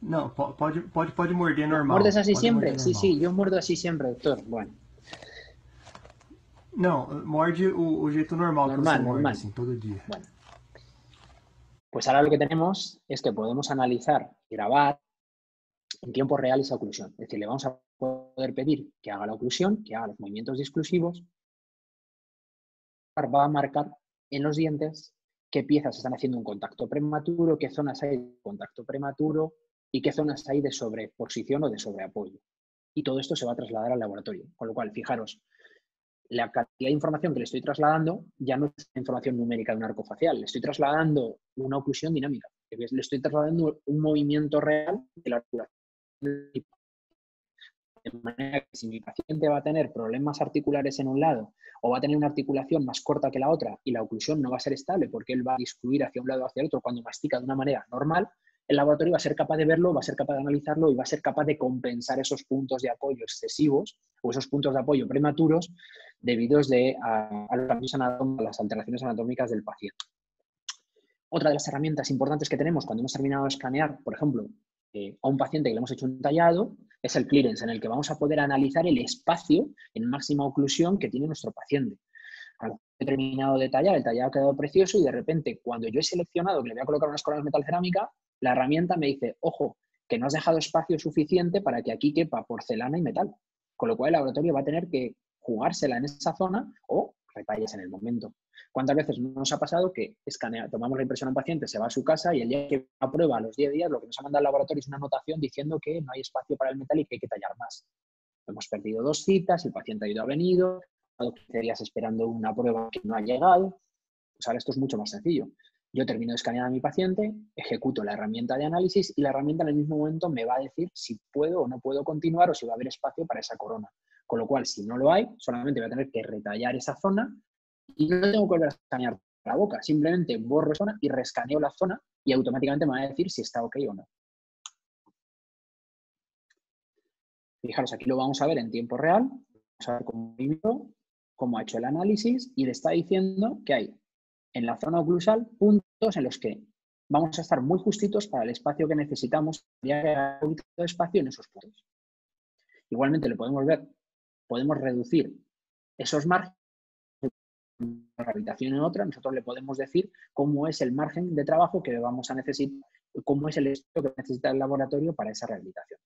No, pode morder normal. ¿Muerdes así pode siempre? Normal. Sí, yo muerdo así siempre, doctor. Bueno. No, morde o jeito normal que você morde, assim, todo día. Bueno. Pues ahora lo que tenemos es que podemos analizar y grabar en tiempo real esa oclusión. Es decir, le vamos a poder pedir que haga la oclusión, que haga los movimientos disclusivos, va a marcar en los dientes qué piezas están haciendo un contacto prematuro, qué zonas hay de contacto prematuro y qué zonas hay de sobreposición o de sobreapoyo. Y todo esto se va a trasladar al laboratorio. Con lo cual, fijaros, la cantidad de información que le estoy trasladando ya no es información numérica de un arco facial, le estoy trasladando una oclusión dinámica, le estoy trasladando un movimiento real de la articulación. De manera que si mi paciente va a tener problemas articulares en un lado o va a tener una articulación más corta que la otra y la oclusión no va a ser estable porque él va a discluir hacia un lado o hacia el otro cuando mastica de una manera normal, el laboratorio va a ser capaz de verlo, va a ser capaz de analizarlo y va a ser capaz de compensar esos puntos de apoyo excesivos o esos puntos de apoyo prematuros debidos a los cambios anatómicos, a las alteraciones anatómicas del paciente. Otra de las herramientas importantes que tenemos cuando hemos terminado de escanear, por ejemplo, a un paciente que le hemos hecho un tallado, es el clearance, en el que vamos a poder analizar el espacio en máxima oclusión que tiene nuestro paciente. Cuando he terminado de tallar, el tallado ha quedado precioso y de repente, cuando yo he seleccionado que le voy a colocar unas coronas metalcerámica, la herramienta me dice, ojo, que no has dejado espacio suficiente para que aquí quepa porcelana y metal. Con lo cual el laboratorio va a tener que jugársela en esa zona o retalles en el momento. ¿Cuántas veces nos ha pasado que tomamos la impresión a un paciente, se va a su casa y el día que aprueba a los 10 días, lo que nos ha mandado el laboratorio es una anotación diciendo que no hay espacio para el metal y que hay que tallar más? Hemos perdido 2 citas, el paciente ha ido, ha venido, ha estado 15 días esperando una prueba que no ha llegado. Pues ahora esto es mucho más sencillo. Yo termino de escanear a mi paciente, ejecuto la herramienta de análisis y la herramienta en el mismo momento me va a decir si puedo o no puedo continuar o si va a haber espacio para esa corona. Con lo cual, si no lo hay, solamente voy a tener que retallar esa zona y no tengo que volver a escanear la boca. Simplemente borro esa zona y reescaneo la zona y automáticamente me va a decir si está ok o no. Fijaros, aquí lo vamos a ver en tiempo real. Vamos a ver cómo ha hecho el análisis y le está diciendo que hay en la zona oclusal puntos en los que vamos a estar muy justitos para el espacio que necesitamos y hay un poquito de espacio en esos puntos. Igualmente lo podemos ver, podemos reducir esos márgenes de una rehabilitación en otra. Nosotros le podemos decir cómo es el margen de trabajo que vamos a necesitar, cómo es el espacio que necesita el laboratorio para esa rehabilitación.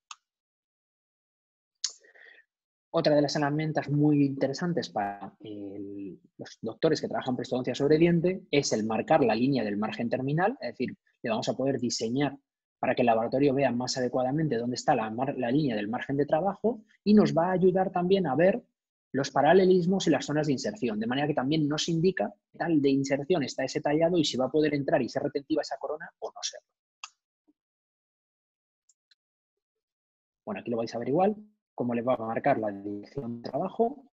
Otra de las herramientas muy interesantes para los doctores que trabajan preestodoncia sobre diente es el marcar la línea del margen terminal, es decir, le vamos a poder diseñar para que el laboratorio vea más adecuadamente dónde está la línea del margen de trabajo y nos va a ayudar también a ver los paralelismos y las zonas de inserción, de manera que también nos indica qué tal de inserción está ese tallado y si va a poder entrar y ser retentiva esa corona o no serlo. Bueno, aquí lo vais a ver igual. Cómo le va a marcar la dirección de trabajo,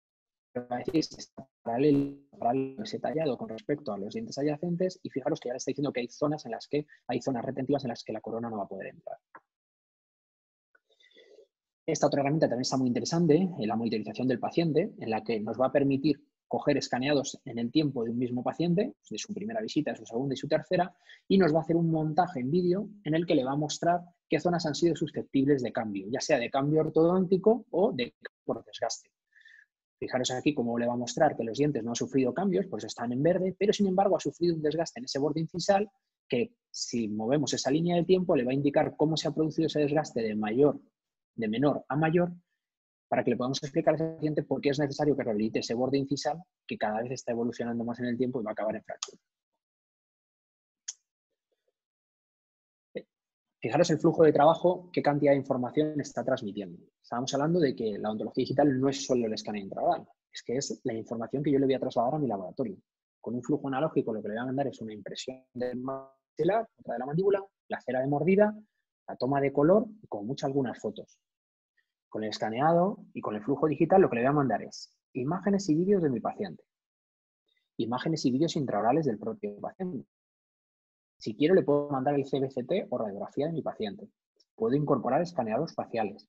va a decir si está paralelo ese tallado con respecto a los dientes adyacentes y fijaros que ya le está diciendo que hay zonas en las que hay zonas retentivas en las que la corona no va a poder entrar. Esta otra herramienta también está muy interesante, la monitorización del paciente, en la que nos va a permitir coger escaneados en el tiempo de un mismo paciente, de su primera visita, de su segunda y su tercera, y nos va a hacer un montaje en vídeo en el que le va a mostrar qué zonas han sido susceptibles de cambio, ya sea de cambio ortodóntico o de por desgaste. Fijaros aquí cómo le va a mostrar que los dientes no han sufrido cambios, pues están en verde, pero sin embargo ha sufrido un desgaste en ese borde incisal que si movemos esa línea de tiempo le va a indicar cómo se ha producido ese desgaste de menor a mayor, para que le podamos explicar al paciente por qué es necesario que rehabilite ese borde incisal que cada vez está evolucionando más en el tiempo y va a acabar en fractura. Fijaros el flujo de trabajo, qué cantidad de información está transmitiendo. Estábamos hablando de que la odontología digital no es solo el escaneo intraoral, es que es la información que yo le voy a trasladar a mi laboratorio. Con un flujo analógico lo que le voy a mandar es una impresión del maxilar, otra de la mandíbula, la cera de mordida, la toma de color y con muchas algunas fotos. Con el escaneado y con el flujo digital lo que le voy a mandar es imágenes y vídeos de mi paciente, imágenes y vídeos intraorales del propio paciente. Si quiero le puedo mandar el CBCT o radiografía de mi paciente. Puedo incorporar escaneados faciales.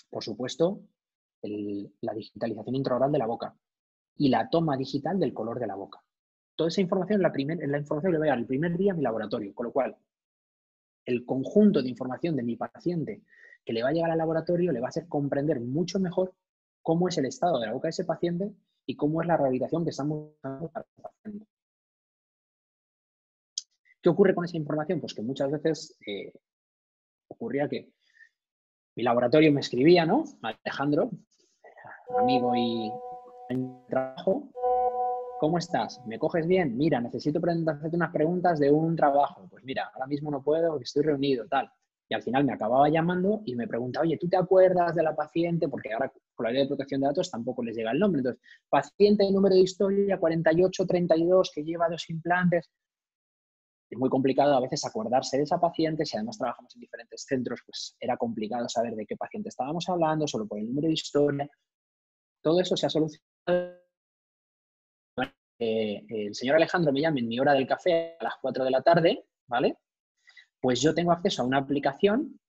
Por supuesto, la digitalización intraoral de la boca y la toma digital del color de la boca. Toda esa información es la información que le voy a dar el primer día a mi laboratorio, con lo cual el conjunto de información de mi paciente que le va a llegar al laboratorio le va a hacer comprender mucho mejor cómo es el estado de la boca de ese paciente y cómo es la rehabilitación que estamos dando para el paciente. ¿Qué ocurre con esa información? Pues que muchas veces ocurría que mi laboratorio me escribía, ¿no? Alejandro, amigo y trabajo, ¿cómo estás? ¿Me coges bien? Mira, necesito hacerte unas preguntas de un trabajo. Pues mira, ahora mismo no puedo porque estoy reunido, tal. Y al final me acababa llamando y me preguntaba, oye, ¿tú te acuerdas de la paciente? Porque ahora con la ley de protección de datos tampoco les llega el nombre. Entonces, paciente número de historia 4832 que lleva 2 implantes. Es muy complicado a veces acordarse de esa paciente. Si además trabajamos en diferentes centros, pues era complicado saber de qué paciente estábamos hablando, solo por el número de historia. Todo eso se ha solucionado. El señor Alejandro me llame en mi hora del café a las 4 de la tarde, ¿vale? Pues yo tengo acceso a una aplicación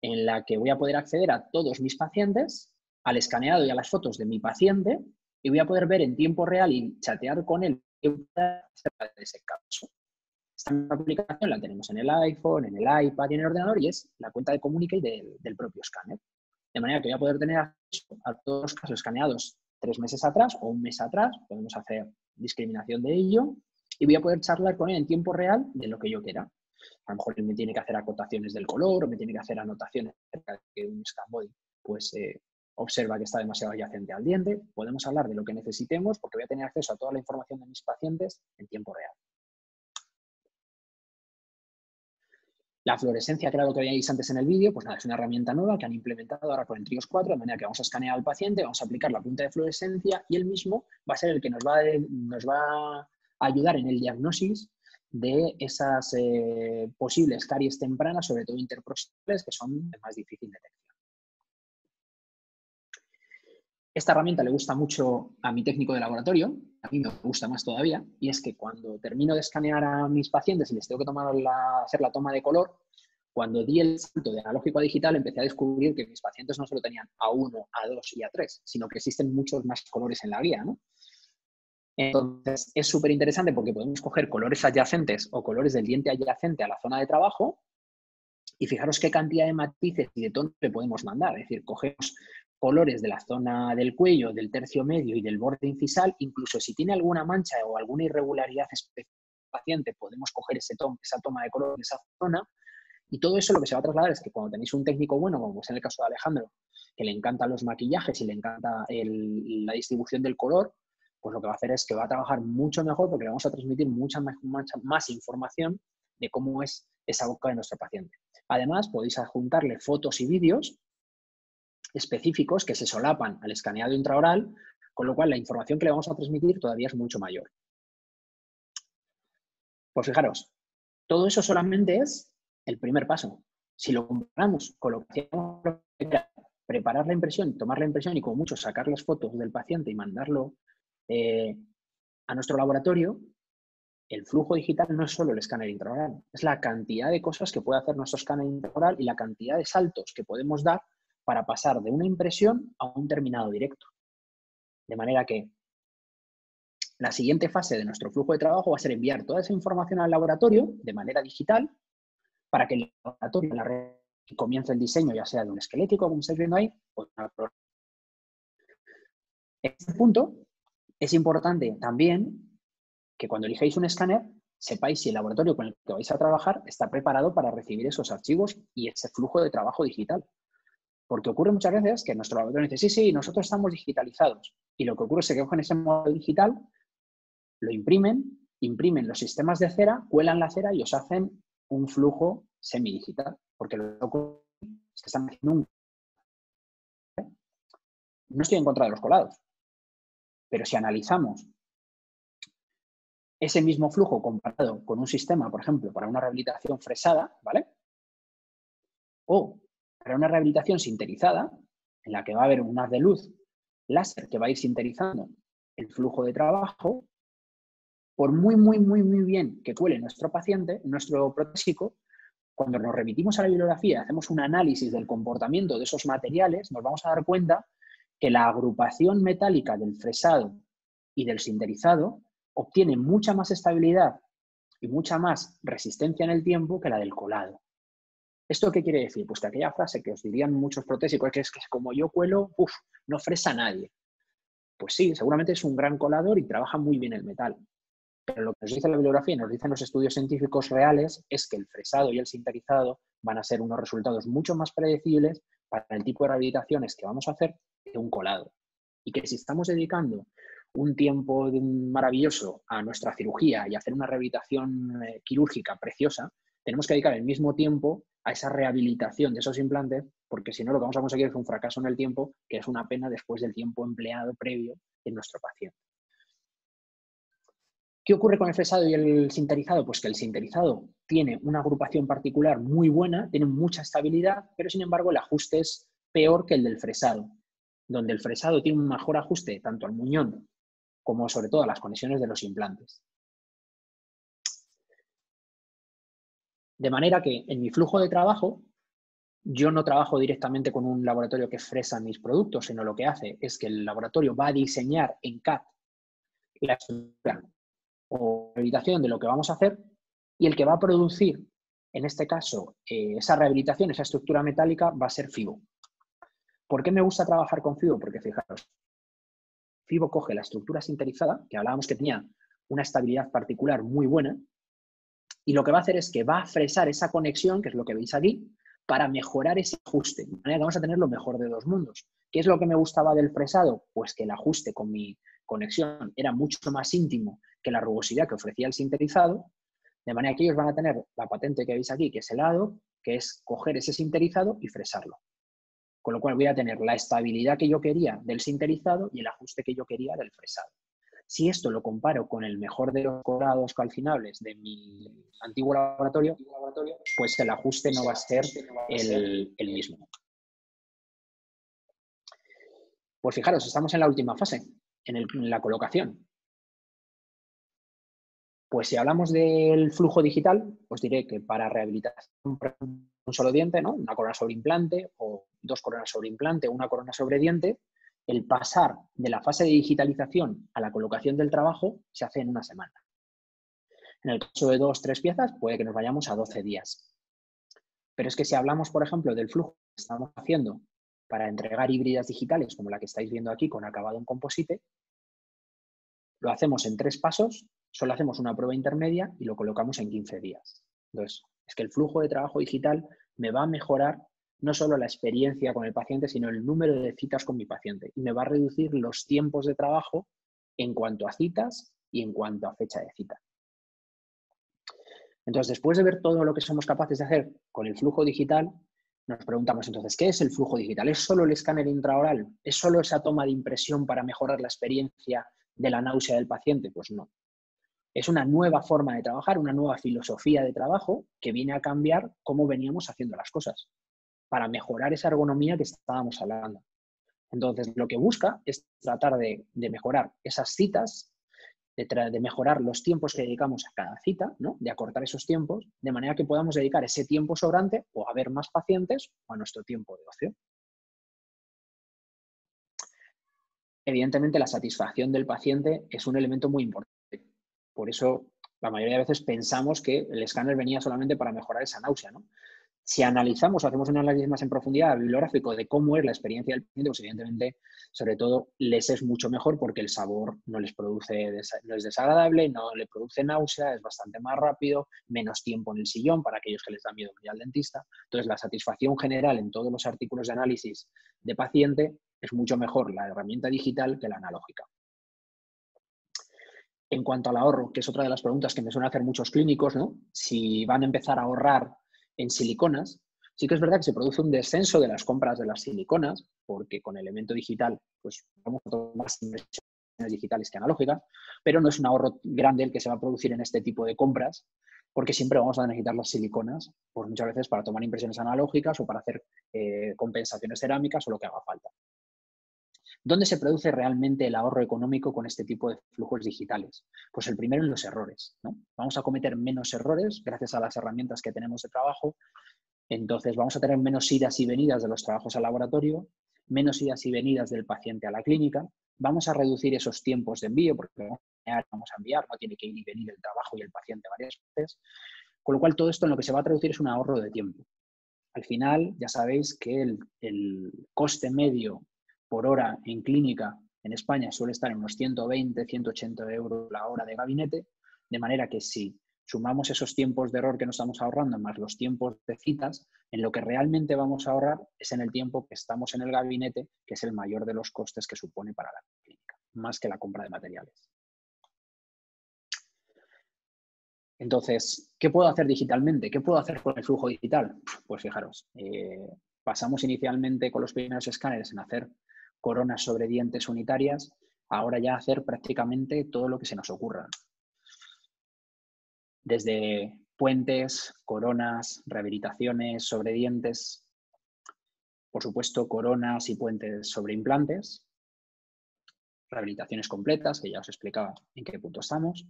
en la que voy a poder acceder a todos mis pacientes, al escaneado y a las fotos de mi paciente, y voy a poder ver en tiempo real y chatear con él acerca de ese caso. Esta aplicación la tenemos en el iPhone, en el iPad y en el ordenador y es la cuenta de Communicate del propio escáner. De manera que voy a poder tener acceso a todos los casos escaneados 3 meses atrás o un mes atrás, podemos hacer discriminación de ello, y voy a poder charlar con él en tiempo real de lo que yo quiera. A lo mejor él me tiene que hacer acotaciones del color o me tiene que hacer anotaciones acerca de que un scan body pues, observa que está demasiado adyacente al diente. Podemos hablar de lo que necesitemos porque voy a tener acceso a toda la información de mis pacientes en tiempo real. La fluorescencia, que era lo que veíais antes en el vídeo, pues nada, es una herramienta nueva que han implementado ahora con Trios 4, de manera que vamos a escanear al paciente, vamos a aplicar la punta de fluorescencia y él mismo va a ser el que nos va a ayudar en el diagnóstico de esas posibles caries tempranas, sobre todo interproximales, que son de más difícil detección. Esta herramienta le gusta mucho a mi técnico de laboratorio, a mí me gusta más todavía, y es que cuando termino de escanear a mis pacientes y les tengo que hacer la toma de color, cuando di el salto de analógico a digital empecé a descubrir que mis pacientes no solo tenían A1, A2 y A3, sino que existen muchos más colores en la guía, ¿no? Entonces, es súper interesante porque podemos coger colores adyacentes o colores del diente adyacente a la zona de trabajo y fijaros qué cantidad de matices y de tonos le podemos mandar. Es decir, cogemos colores de la zona del cuello, del tercio medio y del borde incisal. Incluso si tiene alguna mancha o alguna irregularidad específica del paciente, podemos coger esa toma de color de esa zona. Y todo eso lo que se va a trasladar es que cuando tenéis un técnico bueno, como es en el caso de Alejandro, que le encantan los maquillajes y le encanta la distribución del color, pues lo que va a hacer es que va a trabajar mucho mejor porque le vamos a transmitir mucha más información de cómo es esa boca de nuestro paciente. Además, podéis adjuntarle fotos y vídeos específicos que se solapan al escaneado intraoral, con lo cual la información que le vamos a transmitir todavía es mucho mayor. Pues fijaros, todo eso solamente es el primer paso. Si lo comparamos con lo que hacíamos, preparar la impresión, tomar la impresión y como mucho sacar las fotos del paciente y mandarlo a nuestro laboratorio, el flujo digital no es solo el escáner intraoral, es la cantidad de cosas que puede hacer nuestro escáner intraoral y la cantidad de saltos que podemos dar para pasar de una impresión a un terminado directo. De manera que la siguiente fase de nuestro flujo de trabajo va a ser enviar toda esa información al laboratorio de manera digital para que el laboratorio en la red comience el diseño, ya sea de un esquelético, como estáis viendo ahí, o de una prótesis. En este punto es importante también que cuando elijáis un escáner, sepáis si el laboratorio con el que vais a trabajar está preparado para recibir esos archivos y ese flujo de trabajo digital. Porque ocurre muchas veces que nuestro laboratorio dice, sí, nosotros estamos digitalizados. Y lo que ocurre es que cogen ese modelo digital, lo imprimen los sistemas de cera, cuelan la cera y os hacen un flujo semidigital. Porque lo que ocurre es que están haciendo un... No estoy en contra de los colados, pero si analizamos ese mismo flujo comparado con un sistema, por ejemplo, para una rehabilitación fresada, ¿vale? O para una rehabilitación sinterizada, en la que va a haber un haz de luz láser que va a ir sinterizando el flujo de trabajo, por muy bien que cuele nuestro paciente, nuestro protésico, cuando nos remitimos a la bibliografía, hacemos un análisis del comportamiento de esos materiales, nos vamos a dar cuenta que la agrupación metálica del fresado y del sinterizado obtiene mucha más estabilidad y mucha más resistencia en el tiempo que la del colado. ¿Esto qué quiere decir? Pues que aquella frase que os dirían muchos protésicos, que es que como yo cuelo, no fresa a nadie. Pues sí, seguramente es un gran colador y trabaja muy bien el metal. Pero lo que nos dice la bibliografía y nos dicen los estudios científicos reales es que el fresado y el sinterizado van a ser unos resultados mucho más predecibles para el tipo de rehabilitaciones que vamos a hacer que un colado. Y que si estamos dedicando un tiempo maravilloso a nuestra cirugía y hacer una rehabilitación quirúrgica preciosa, tenemos que dedicar el mismo tiempo a esa rehabilitación de esos implantes, porque si no lo que vamos a conseguir es un fracaso en el tiempo, que es una pena después del tiempo empleado previo en nuestro paciente. ¿Qué ocurre con el fresado y el sinterizado? Pues que el sinterizado tiene una agrupación particular muy buena, tiene mucha estabilidad, pero sin embargo el ajuste es peor que el del fresado, donde el fresado tiene un mejor ajuste tanto al muñón como sobre todo a las conexiones de los implantes. De manera que en mi flujo de trabajo, yo no trabajo directamente con un laboratorio que fresa mis productos, sino lo que hace es que el laboratorio va a diseñar en CAD la estructura o rehabilitación de lo que vamos a hacer y el que va a producir, en este caso, esa rehabilitación, esa estructura metálica, va a ser FIBO. ¿Por qué me gusta trabajar con FIBO? Porque fijaros, FIBO coge la estructura sinterizada, que hablábamos que tenía una estabilidad particular muy buena, Y lo que va a hacer es que va a fresar esa conexión, que es lo que veis aquí, para mejorar ese ajuste. De manera que vamos a tener lo mejor de dos mundos. ¿Qué es lo que me gustaba del fresado? Pues que el ajuste con mi conexión era mucho más íntimo que la rugosidad que ofrecía el sinterizado, de manera que ellos van a tener la patente que veis aquí, que es el ADO, que es coger ese sinterizado y fresarlo. Con lo cual voy a tener la estabilidad que yo quería del sinterizado y el ajuste que yo quería del fresado. Si esto lo comparo con el mejor de los colados calcinables de mi antiguo laboratorio, pues el ajuste no va a ser el mismo. Pues fijaros, estamos en la última fase, en la colocación. Pues si hablamos del flujo digital, os diré que para rehabilitación un solo diente, ¿no? Una corona sobre implante o dos coronas sobre implante o una corona sobre diente, el pasar de la fase de digitalización a la colocación del trabajo se hace en una semana. En el caso de 2 o 3 piezas puede que nos vayamos a 12 días. Pero es que si hablamos, por ejemplo, del flujo que estamos haciendo para entregar híbridas digitales, como la que estáis viendo aquí con acabado en composite, lo hacemos en 3 pasos, solo hacemos una prueba intermedia y lo colocamos en 15 días. Entonces, es que el flujo de trabajo digital me va a mejorar no solo la experiencia con el paciente, sino el número de citas con mi paciente. Y me va a reducir los tiempos de trabajo en cuanto a citas y en cuanto a fecha de cita. Entonces, después de ver todo lo que somos capaces de hacer con el flujo digital, nos preguntamos entonces, ¿qué es el flujo digital? ¿Es solo el escáner intraoral? ¿Es solo esa toma de impresión para mejorar la experiencia de la náusea del paciente? Pues no. Es una nueva forma de trabajar, una nueva filosofía de trabajo que viene a cambiar cómo veníamos haciendo las cosas, para mejorar esa ergonomía que estábamos hablando. Entonces, lo que busca es tratar de mejorar esas citas, de mejorar los tiempos que dedicamos a cada cita, ¿no? De acortar esos tiempos, de manera que podamos dedicar ese tiempo sobrante o a ver más pacientes o a nuestro tiempo de ocio. Evidentemente, la satisfacción del paciente es un elemento muy importante. Por eso, la mayoría de veces pensamos que el escáner venía solamente para mejorar esa náusea, ¿no? Si analizamos o hacemos un análisis más en profundidad bibliográfico de cómo es la experiencia del paciente, pues evidentemente, sobre todo, les es mucho mejor porque el sabor no les produce, no es desagradable, no le produce náusea, es bastante más rápido, menos tiempo en el sillón para aquellos que les da miedo ir al dentista. Entonces, la satisfacción general en todos los artículos de análisis de paciente es mucho mejor la herramienta digital que la analógica. En cuanto al ahorro, que es otra de las preguntas que me suelen hacer muchos clínicos, ¿no? Si van a empezar a ahorrar en siliconas, sí que es verdad que se produce un descenso de las compras de las siliconas, porque con elemento digital, pues vamos a tomar más inversiones digitales que analógicas, pero no es un ahorro grande el que se va a producir en este tipo de compras, porque siempre vamos a necesitar las siliconas, pues muchas veces para tomar impresiones analógicas o para hacer compensaciones cerámicas o lo que haga falta. ¿Dónde se produce realmente el ahorro económico con este tipo de flujos digitales? Pues el primero en los errores, ¿no? Vamos a cometer menos errores gracias a las herramientas que tenemos de trabajo. Entonces vamos a tener menos idas y venidas de los trabajos al laboratorio, menos idas y venidas del paciente a la clínica. Vamos a reducir esos tiempos de envío porque vamos a enviar, no tiene que ir y venir el trabajo y el paciente varias veces. Con lo cual todo esto en lo que se va a traducir es un ahorro de tiempo. Al final ya sabéis que el coste medio por hora en clínica en España suele estar en unos 120, 180 euros la hora de gabinete, de manera que si sumamos esos tiempos de error que nos estamos ahorrando más los tiempos de citas, en lo que realmente vamos a ahorrar es en el tiempo que estamos en el gabinete, que es el mayor de los costes que supone para la clínica, más que la compra de materiales. Entonces, ¿qué puedo hacer digitalmente? ¿Qué puedo hacer con el flujo digital? Pues fijaros, pasamos inicialmente con los primeros escáneres en hacer coronas sobre dientes unitarias, ahora ya hacer prácticamente todo lo que se nos ocurra. Desde puentes, coronas, rehabilitaciones sobre dientes, por supuesto, coronas y puentes sobre implantes, rehabilitaciones completas, que ya os explicaba en qué punto estamos.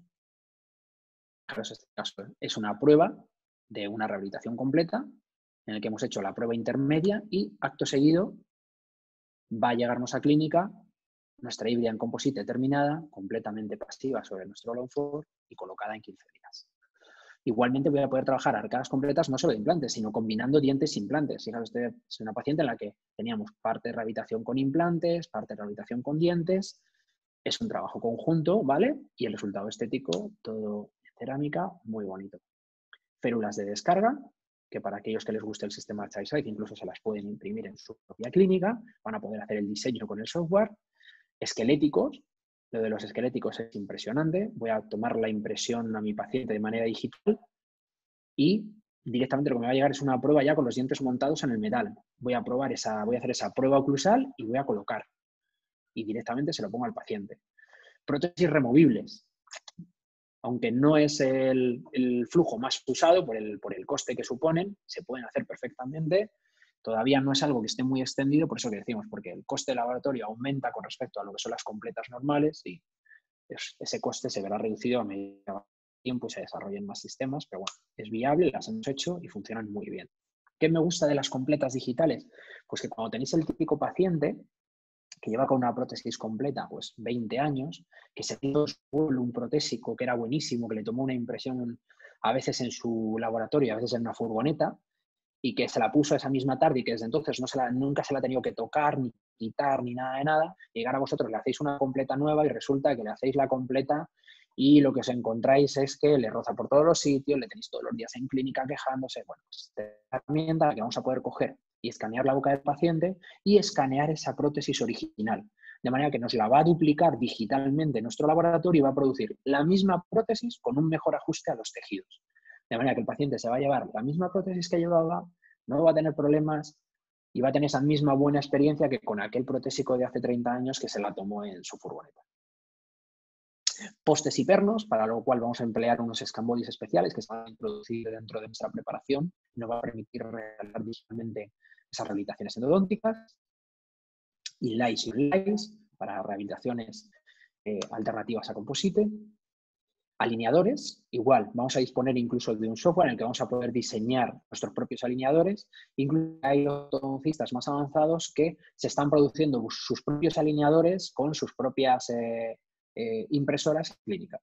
En este caso es una prueba de una rehabilitación completa en el que hemos hecho la prueba intermedia y acto seguido va a llegarnos a clínica nuestra híbrida en composite terminada, completamente pasiva sobre nuestro Longford y colocada en 15 días. Igualmente voy a poder trabajar arcadas completas no solo de implantes, sino combinando dientes e implantes. Fijaros, esta es una paciente en la que teníamos parte de rehabilitación con implantes, parte de rehabilitación con dientes. Es un trabajo conjunto, ¿vale? Y el resultado estético, todo en cerámica, muy bonito. férulas de descarga, que para aquellos que les guste el sistema ChildSight incluso se las pueden imprimir en su propia clínica, van a poder hacer el diseño con el software. Esqueléticos, lo de los esqueléticos es impresionante. Voy a tomar la impresión a mi paciente de manera digital y directamente lo que me va a llegar es una prueba ya con los dientes montados en el metal. Voy a hacer esa prueba oclusal y voy a colocar. Y directamente se lo pongo al paciente. Prótesis removibles. Aunque no es el flujo más usado por el coste que suponen, se pueden hacer perfectamente. Todavía no es algo que esté muy extendido, por eso que decimos, porque el coste de laboratorio aumenta con respecto a lo que son las completas normales y ese coste se verá reducido a medida tiempo y se desarrollen más sistemas, pero bueno, es viable, las hemos hecho y funcionan muy bien. ¿Qué me gusta de las completas digitales? Pues que cuando tenéis el típico paciente que lleva con una prótesis completa pues 20 años, que se hizo un protésico que era buenísimo, que le tomó una impresión a veces en su laboratorio, a veces en una furgoneta, y que se la puso esa misma tarde y que desde entonces nunca se la ha tenido que tocar, ni quitar, ni nada de nada, y llegar a vosotros le hacéis una completa nueva y resulta que le hacéis la completa y lo que os encontráis es que le roza por todos los sitios, le tenéis todos los días en clínica quejándose. Bueno, pues esta herramienta que vamos a poder coger y escanear la boca del paciente y escanear esa prótesis original. De manera que nos la va a duplicar digitalmente en nuestro laboratorio y va a producir la misma prótesis con un mejor ajuste a los tejidos. De manera que el paciente se va a llevar la misma prótesis que llevaba, no va a tener problemas y va a tener esa misma buena experiencia que con aquel protésico de hace 30 años que se la tomó en su furgoneta. Postes y pernos, para lo cual vamos a emplear unos escambodies especiales que se van a introducir dentro de nuestra preparación y nos va a permitir realizar digitalmente esas rehabilitaciones endodónticas. Y LICE y LICE para rehabilitaciones alternativas a composite. Alineadores, igual, vamos a disponer incluso de un software en el que vamos a poder diseñar nuestros propios alineadores. Incluso hay ortodoncistas más avanzados que se están produciendo sus propios alineadores con sus propias impresoras clínicas.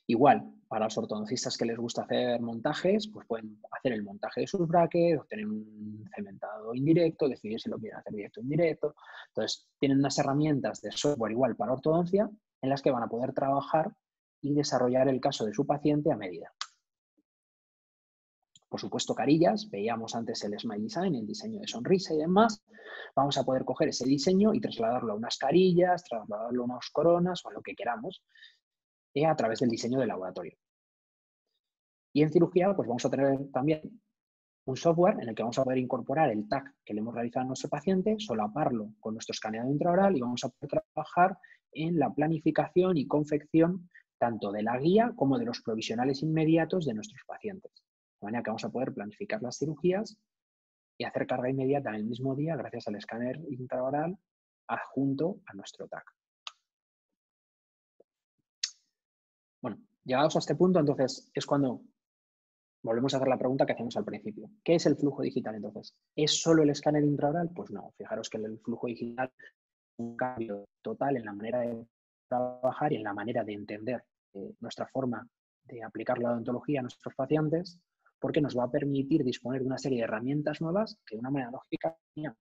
Igual, para los ortodoncistas que les gusta hacer montajes, pues pueden hacer el montaje de sus brackets, obtener un cementado indirecto, decidir si lo quieren hacer directo o indirecto. Entonces, tienen unas herramientas de software igual para ortodoncia en las que van a poder trabajar y desarrollar el caso de su paciente a medida. Por supuesto, carillas, veíamos antes el Smile Design, el diseño de sonrisa y demás. Vamos a poder coger ese diseño y trasladarlo a unas carillas, trasladarlo a unas coronas o a lo que queramos a través del diseño del laboratorio. Y en cirugía, pues vamos a tener también un software en el que vamos a poder incorporar el TAC que le hemos realizado a nuestro paciente, solaparlo con nuestro escaneado intraoral y vamos a poder trabajar en la planificación y confección tanto de la guía como de los provisionales inmediatos de nuestros pacientes. De manera que vamos a poder planificar las cirugías y hacer carga inmediata en el mismo día gracias al escáner intraoral adjunto a nuestro TAC. Bueno, llegados a este punto, entonces es cuando volvemos a hacer la pregunta que hacemos al principio. ¿Qué es el flujo digital entonces? ¿Es solo el escáner intraoral? Pues no. Fijaros que el flujo digital es un cambio total en la manera de trabajar y en la manera de entender nuestra forma de aplicar la odontología a nuestros pacientes, porque nos va a permitir disponer de una serie de herramientas nuevas que de una manera lógica teníamos.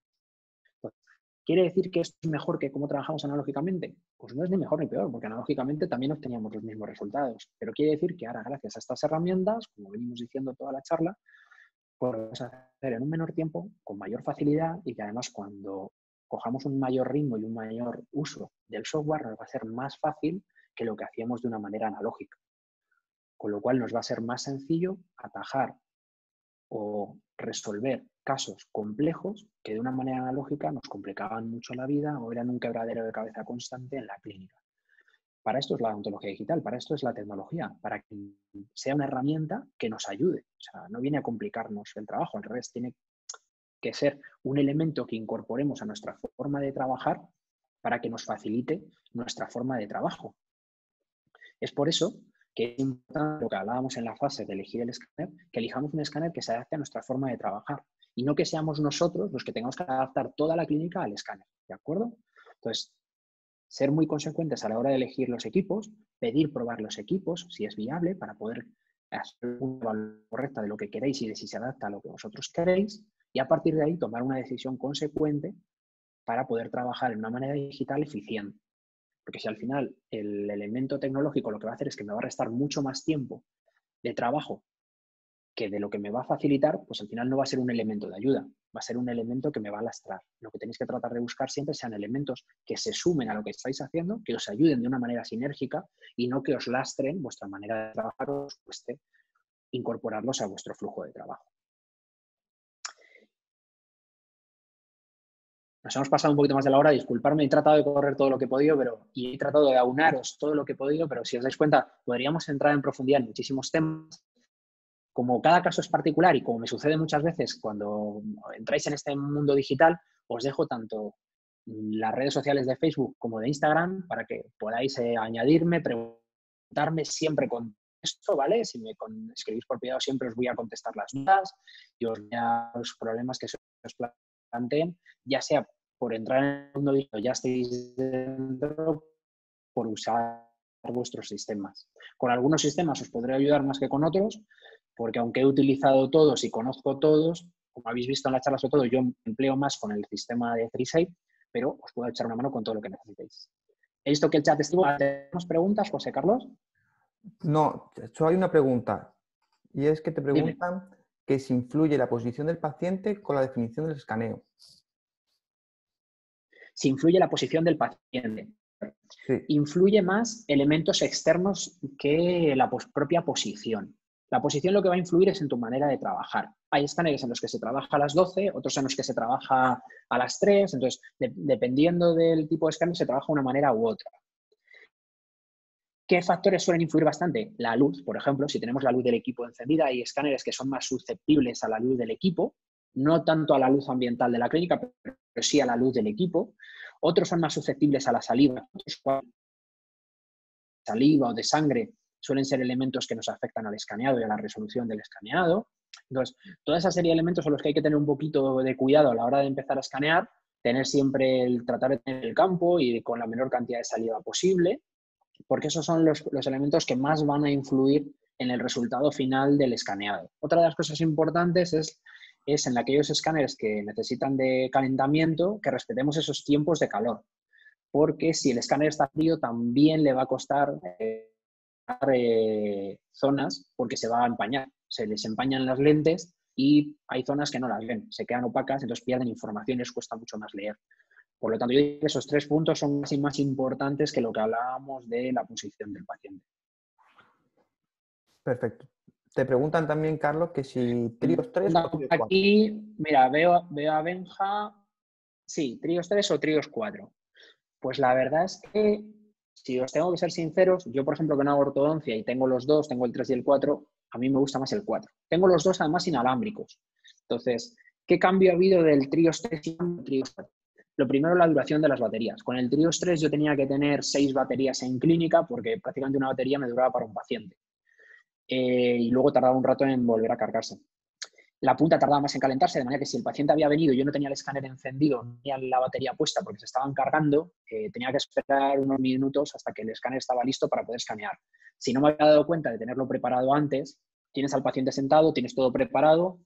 ¿Quiere decir que esto es mejor que cómo trabajamos analógicamente? Pues no es ni mejor ni peor, porque analógicamente también obteníamos los mismos resultados. Pero quiere decir que ahora, gracias a estas herramientas, como venimos diciendo toda la charla, pues vamos a hacer en un menor tiempo, con mayor facilidad y que además cuando cojamos un mayor ritmo y un mayor uso del software nos va a ser más fácil que lo que hacíamos de una manera analógica. Con lo cual nos va a ser más sencillo atajar o resolver casos complejos que de una manera analógica nos complicaban mucho la vida o eran un quebradero de cabeza constante en la clínica. Para esto es la odontología digital, para esto es la tecnología, para que sea una herramienta que nos ayude. O sea, no viene a complicarnos el trabajo, al revés, tiene que ser un elemento que incorporemos a nuestra forma de trabajar para que nos facilite nuestra forma de trabajo. Es por eso que es importante lo que hablábamos en la fase de elegir el escáner, que elijamos un escáner que se adapte a nuestra forma de trabajar y no que seamos nosotros los que tengamos que adaptar toda la clínica al escáner, ¿de acuerdo? Entonces, ser muy consecuentes a la hora de elegir los equipos, pedir probar los equipos, si es viable, para poder hacer una evaluación correcta de lo que queréis y de si se adapta a lo que vosotros queréis, y a partir de ahí tomar una decisión consecuente para poder trabajar en una manera digital eficiente. Porque si al final el elemento tecnológico lo que va a hacer es que me va a restar mucho más tiempo de trabajo que de lo que me va a facilitar, pues al final no va a ser un elemento de ayuda, va a ser un elemento que me va a lastrar. Lo que tenéis que tratar de buscar siempre sean elementos que se sumen a lo que estáis haciendo, que os ayuden de una manera sinérgica y no que os lastren vuestra manera de trabajar o os cueste incorporarlos a vuestro flujo de trabajo. Nos hemos pasado un poquito más de la hora, disculparme, he tratado de correr todo lo que he podido y he tratado de aunaros todo lo que he podido, pero si os dais cuenta, podríamos entrar en profundidad en muchísimos temas. Como cada caso es particular y como me sucede muchas veces cuando entráis en este mundo digital, os dejo tanto las redes sociales de Facebook como de Instagram para que podáis añadirme, preguntarme, siempre contesto, ¿vale? Si me escribís por privado siempre os voy a contestar las dudas y os voy a los problemas que se os planteen, ya sea por entrar en el mundo digital, ya estéis dentro, por usar vuestros sistemas. Con algunos sistemas os podré ayudar más que con otros, porque aunque he utilizado todos y conozco todos, como habéis visto en la charla sobre todo, yo empleo más con el sistema de FreeShape, pero os puedo echar una mano con todo lo que necesitéis. He visto que el chat estuvo. ¿Tenemos preguntas, José Carlos? No, solo hay una pregunta, y es que te preguntan Dime. que si influye la posición del paciente con la definición del escaneo. Si influye la posición del paciente. Sí. Influye más elementos externos que la propia posición. La posición lo que va a influir es en tu manera de trabajar. Hay escáneres en los que se trabaja a las 12, otros en los que se trabaja a las 3, entonces dependiendo del tipo de escáner se trabaja de una manera u otra. ¿Qué factores suelen influir bastante? La luz, por ejemplo, si tenemos la luz del equipo encendida, hay escáneres que son más susceptibles a la luz del equipo, no tanto a la luz ambiental de la clínica, pero sí a la luz del equipo. Otros son más susceptibles a la saliva. Saliva o de sangre suelen ser elementos que nos afectan al escaneado y a la resolución del escaneado. Entonces, toda esa serie de elementos son los que hay que tener un poquito de cuidado a la hora de empezar a escanear, tratar de tener el campo y con la menor cantidad de saliva posible, porque esos son los elementos que más van a influir en el resultado final del escaneado. Otra de las cosas importantes es en aquellos escáneres que necesitan de calentamiento, que respetemos esos tiempos de calor, porque si el escáner está frío también le va a costar zonas porque se va a empañar, se les empañan las lentes y hay zonas que no las ven, se quedan opacas, entonces pierden información y les cuesta mucho más leer. Por lo tanto, yo diría que esos 3 puntos son casi más importantes que lo que hablábamos de la posición del paciente. Perfecto. Te preguntan también, Carlos, que si tríos 3 o tríos 4. Aquí, mira, veo a Benja. Sí, tríos 3 o tríos 4. Pues la verdad es que, si os tengo que ser sinceros, yo, por ejemplo, que no hago ortodoncia y tengo los dos, tengo el 3 y el 4, a mí me gusta más el 4. Tengo los dos, además, inalámbricos. Entonces, ¿qué cambio ha habido del tríos 3 y el tríos 4? Lo primero, la duración de las baterías. Con el tríos 3 yo tenía que tener 6 baterías en clínica porque prácticamente una batería me duraba para un paciente. Y luego tardaba un rato en volver a cargarse. La punta tardaba más en calentarse, de manera que si el paciente había venido y yo no tenía el escáner encendido, no tenía la batería puesta porque se estaban cargando, tenía que esperar unos minutos hasta que el escáner estaba listo para poder escanear. Si no me había dado cuenta de tenerlo preparado antes, tienes al paciente sentado, tienes todo preparado,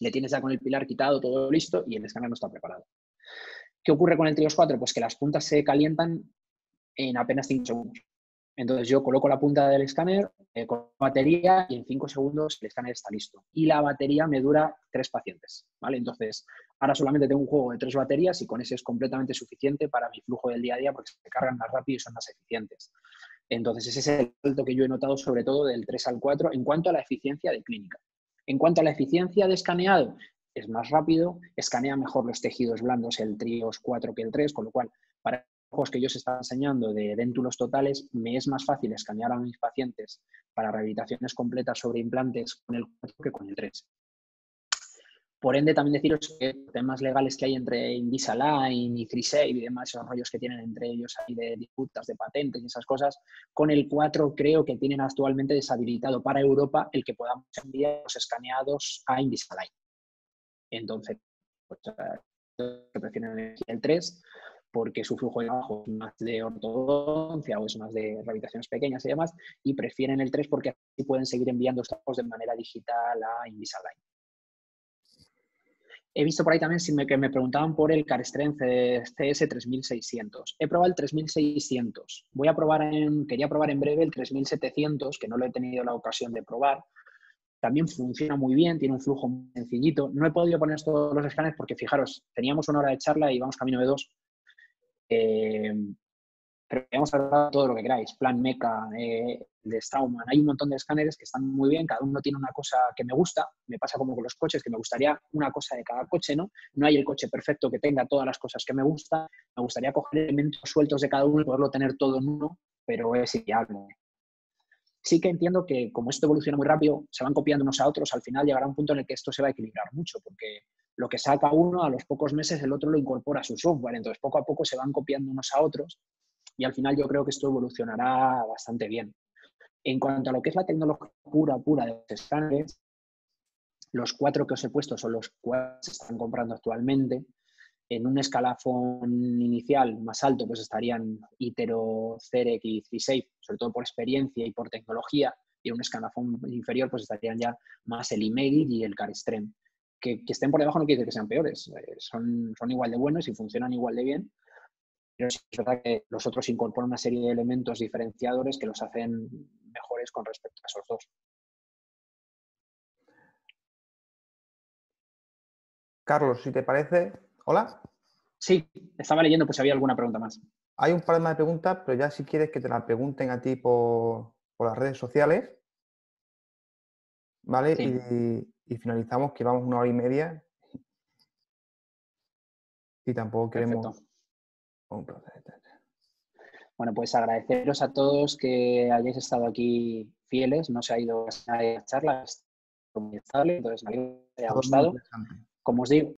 le tienes ya con el pilar quitado, todo listo y el escáner no está preparado. ¿Qué ocurre con el Trios 4? Pues que las puntas se calientan en apenas 5 segundos. Entonces yo coloco la punta del escáner con la batería y en 5 segundos el escáner está listo. Y la batería me dura 3 pacientes, ¿vale? Entonces ahora solamente tengo un juego de 3 baterías y con ese es completamente suficiente para mi flujo del día a día porque se cargan más rápido y son más eficientes. Entonces ese es el salto que yo he notado sobre todo del 3 al 4 en cuanto a la eficiencia de clínica. En cuanto a la eficiencia de escaneado, es más rápido, escanea mejor los tejidos blandos el Trios 4 que el 3, con lo cual para ojos que yo os estaba enseñando de déntulos totales, me es más fácil escanear a mis pacientes para rehabilitaciones completas sobre implantes con el 4 que con el 3. Por ende, también deciros que temas legales que hay entre Invisalign y FreeShape y demás, esos rollos que tienen entre ellos ahí de disputas, de patentes y esas cosas, con el 4 creo que tienen actualmente deshabilitado para Europa el que podamos enviar los escaneados a Invisalign. Entonces, pues, que prefieren elegir el 3 porque su flujo de trabajo es más de ortodoncia o es más de rehabilitaciones pequeñas y demás, y prefieren el 3 porque así pueden seguir enviando estos de manera digital a Invisalign. He visto por ahí también que me preguntaban por el Carestream CS 3600. He probado el 3600. Quería probar en breve el 3700, que no lo he tenido la ocasión de probar. También funciona muy bien, tiene un flujo muy sencillito. No he podido poner todos los escáneres porque, fijaros, teníamos 1 hora de charla y vamos camino de 2. Pero vamos a hablar de todo lo que queráis. Plan Meca, de Straumann. Hay un montón de escáneres que están muy bien. Cada uno tiene una cosa que me gusta. Me pasa como con los coches, que me gustaría una cosa de cada coche, ¿no? No hay el coche perfecto que tenga todas las cosas que me gustan. Me gustaría coger elementos sueltos de cada uno y poderlo tener todo en uno, pero es inviable. Sí que entiendo que como esto evoluciona muy rápido, se van copiando unos a otros, al final llegará un punto en el que esto se va a equilibrar mucho, porque lo que saca uno, a los pocos meses el otro lo incorpora a su software, entonces poco a poco se van copiando unos a otros y al final yo creo que esto evolucionará bastante bien. En cuanto a lo que es la tecnología pura de los escáneres, los 4 que os he puesto son los 4 que se están comprando actualmente. En un escalafón inicial más alto pues estarían Itero, Cerec y FreeSafe, sobre todo por experiencia y por tecnología, y en un escalafón inferior pues estarían ya más el Imaging y el Carestream. Que estén por debajo no quiere decir que sean peores, son igual de buenos y funcionan igual de bien, pero sí es verdad que los otros incorporan una serie de elementos diferenciadores que los hacen mejores con respecto a esos dos. Carlos, si te parece... ¿Hola? Sí, estaba leyendo pues si había alguna pregunta más. Hay un par más de preguntas, pero ya si quieres que te las pregunten a ti por las redes sociales, ¿vale? Sí. Y finalizamos, que vamos 1 hora y media y tampoco queremos... Bueno, pues agradeceros a todos que hayáis estado aquí fieles, no se ha ido a la charla, es muy estable, entonces me ha gustado. Como os digo,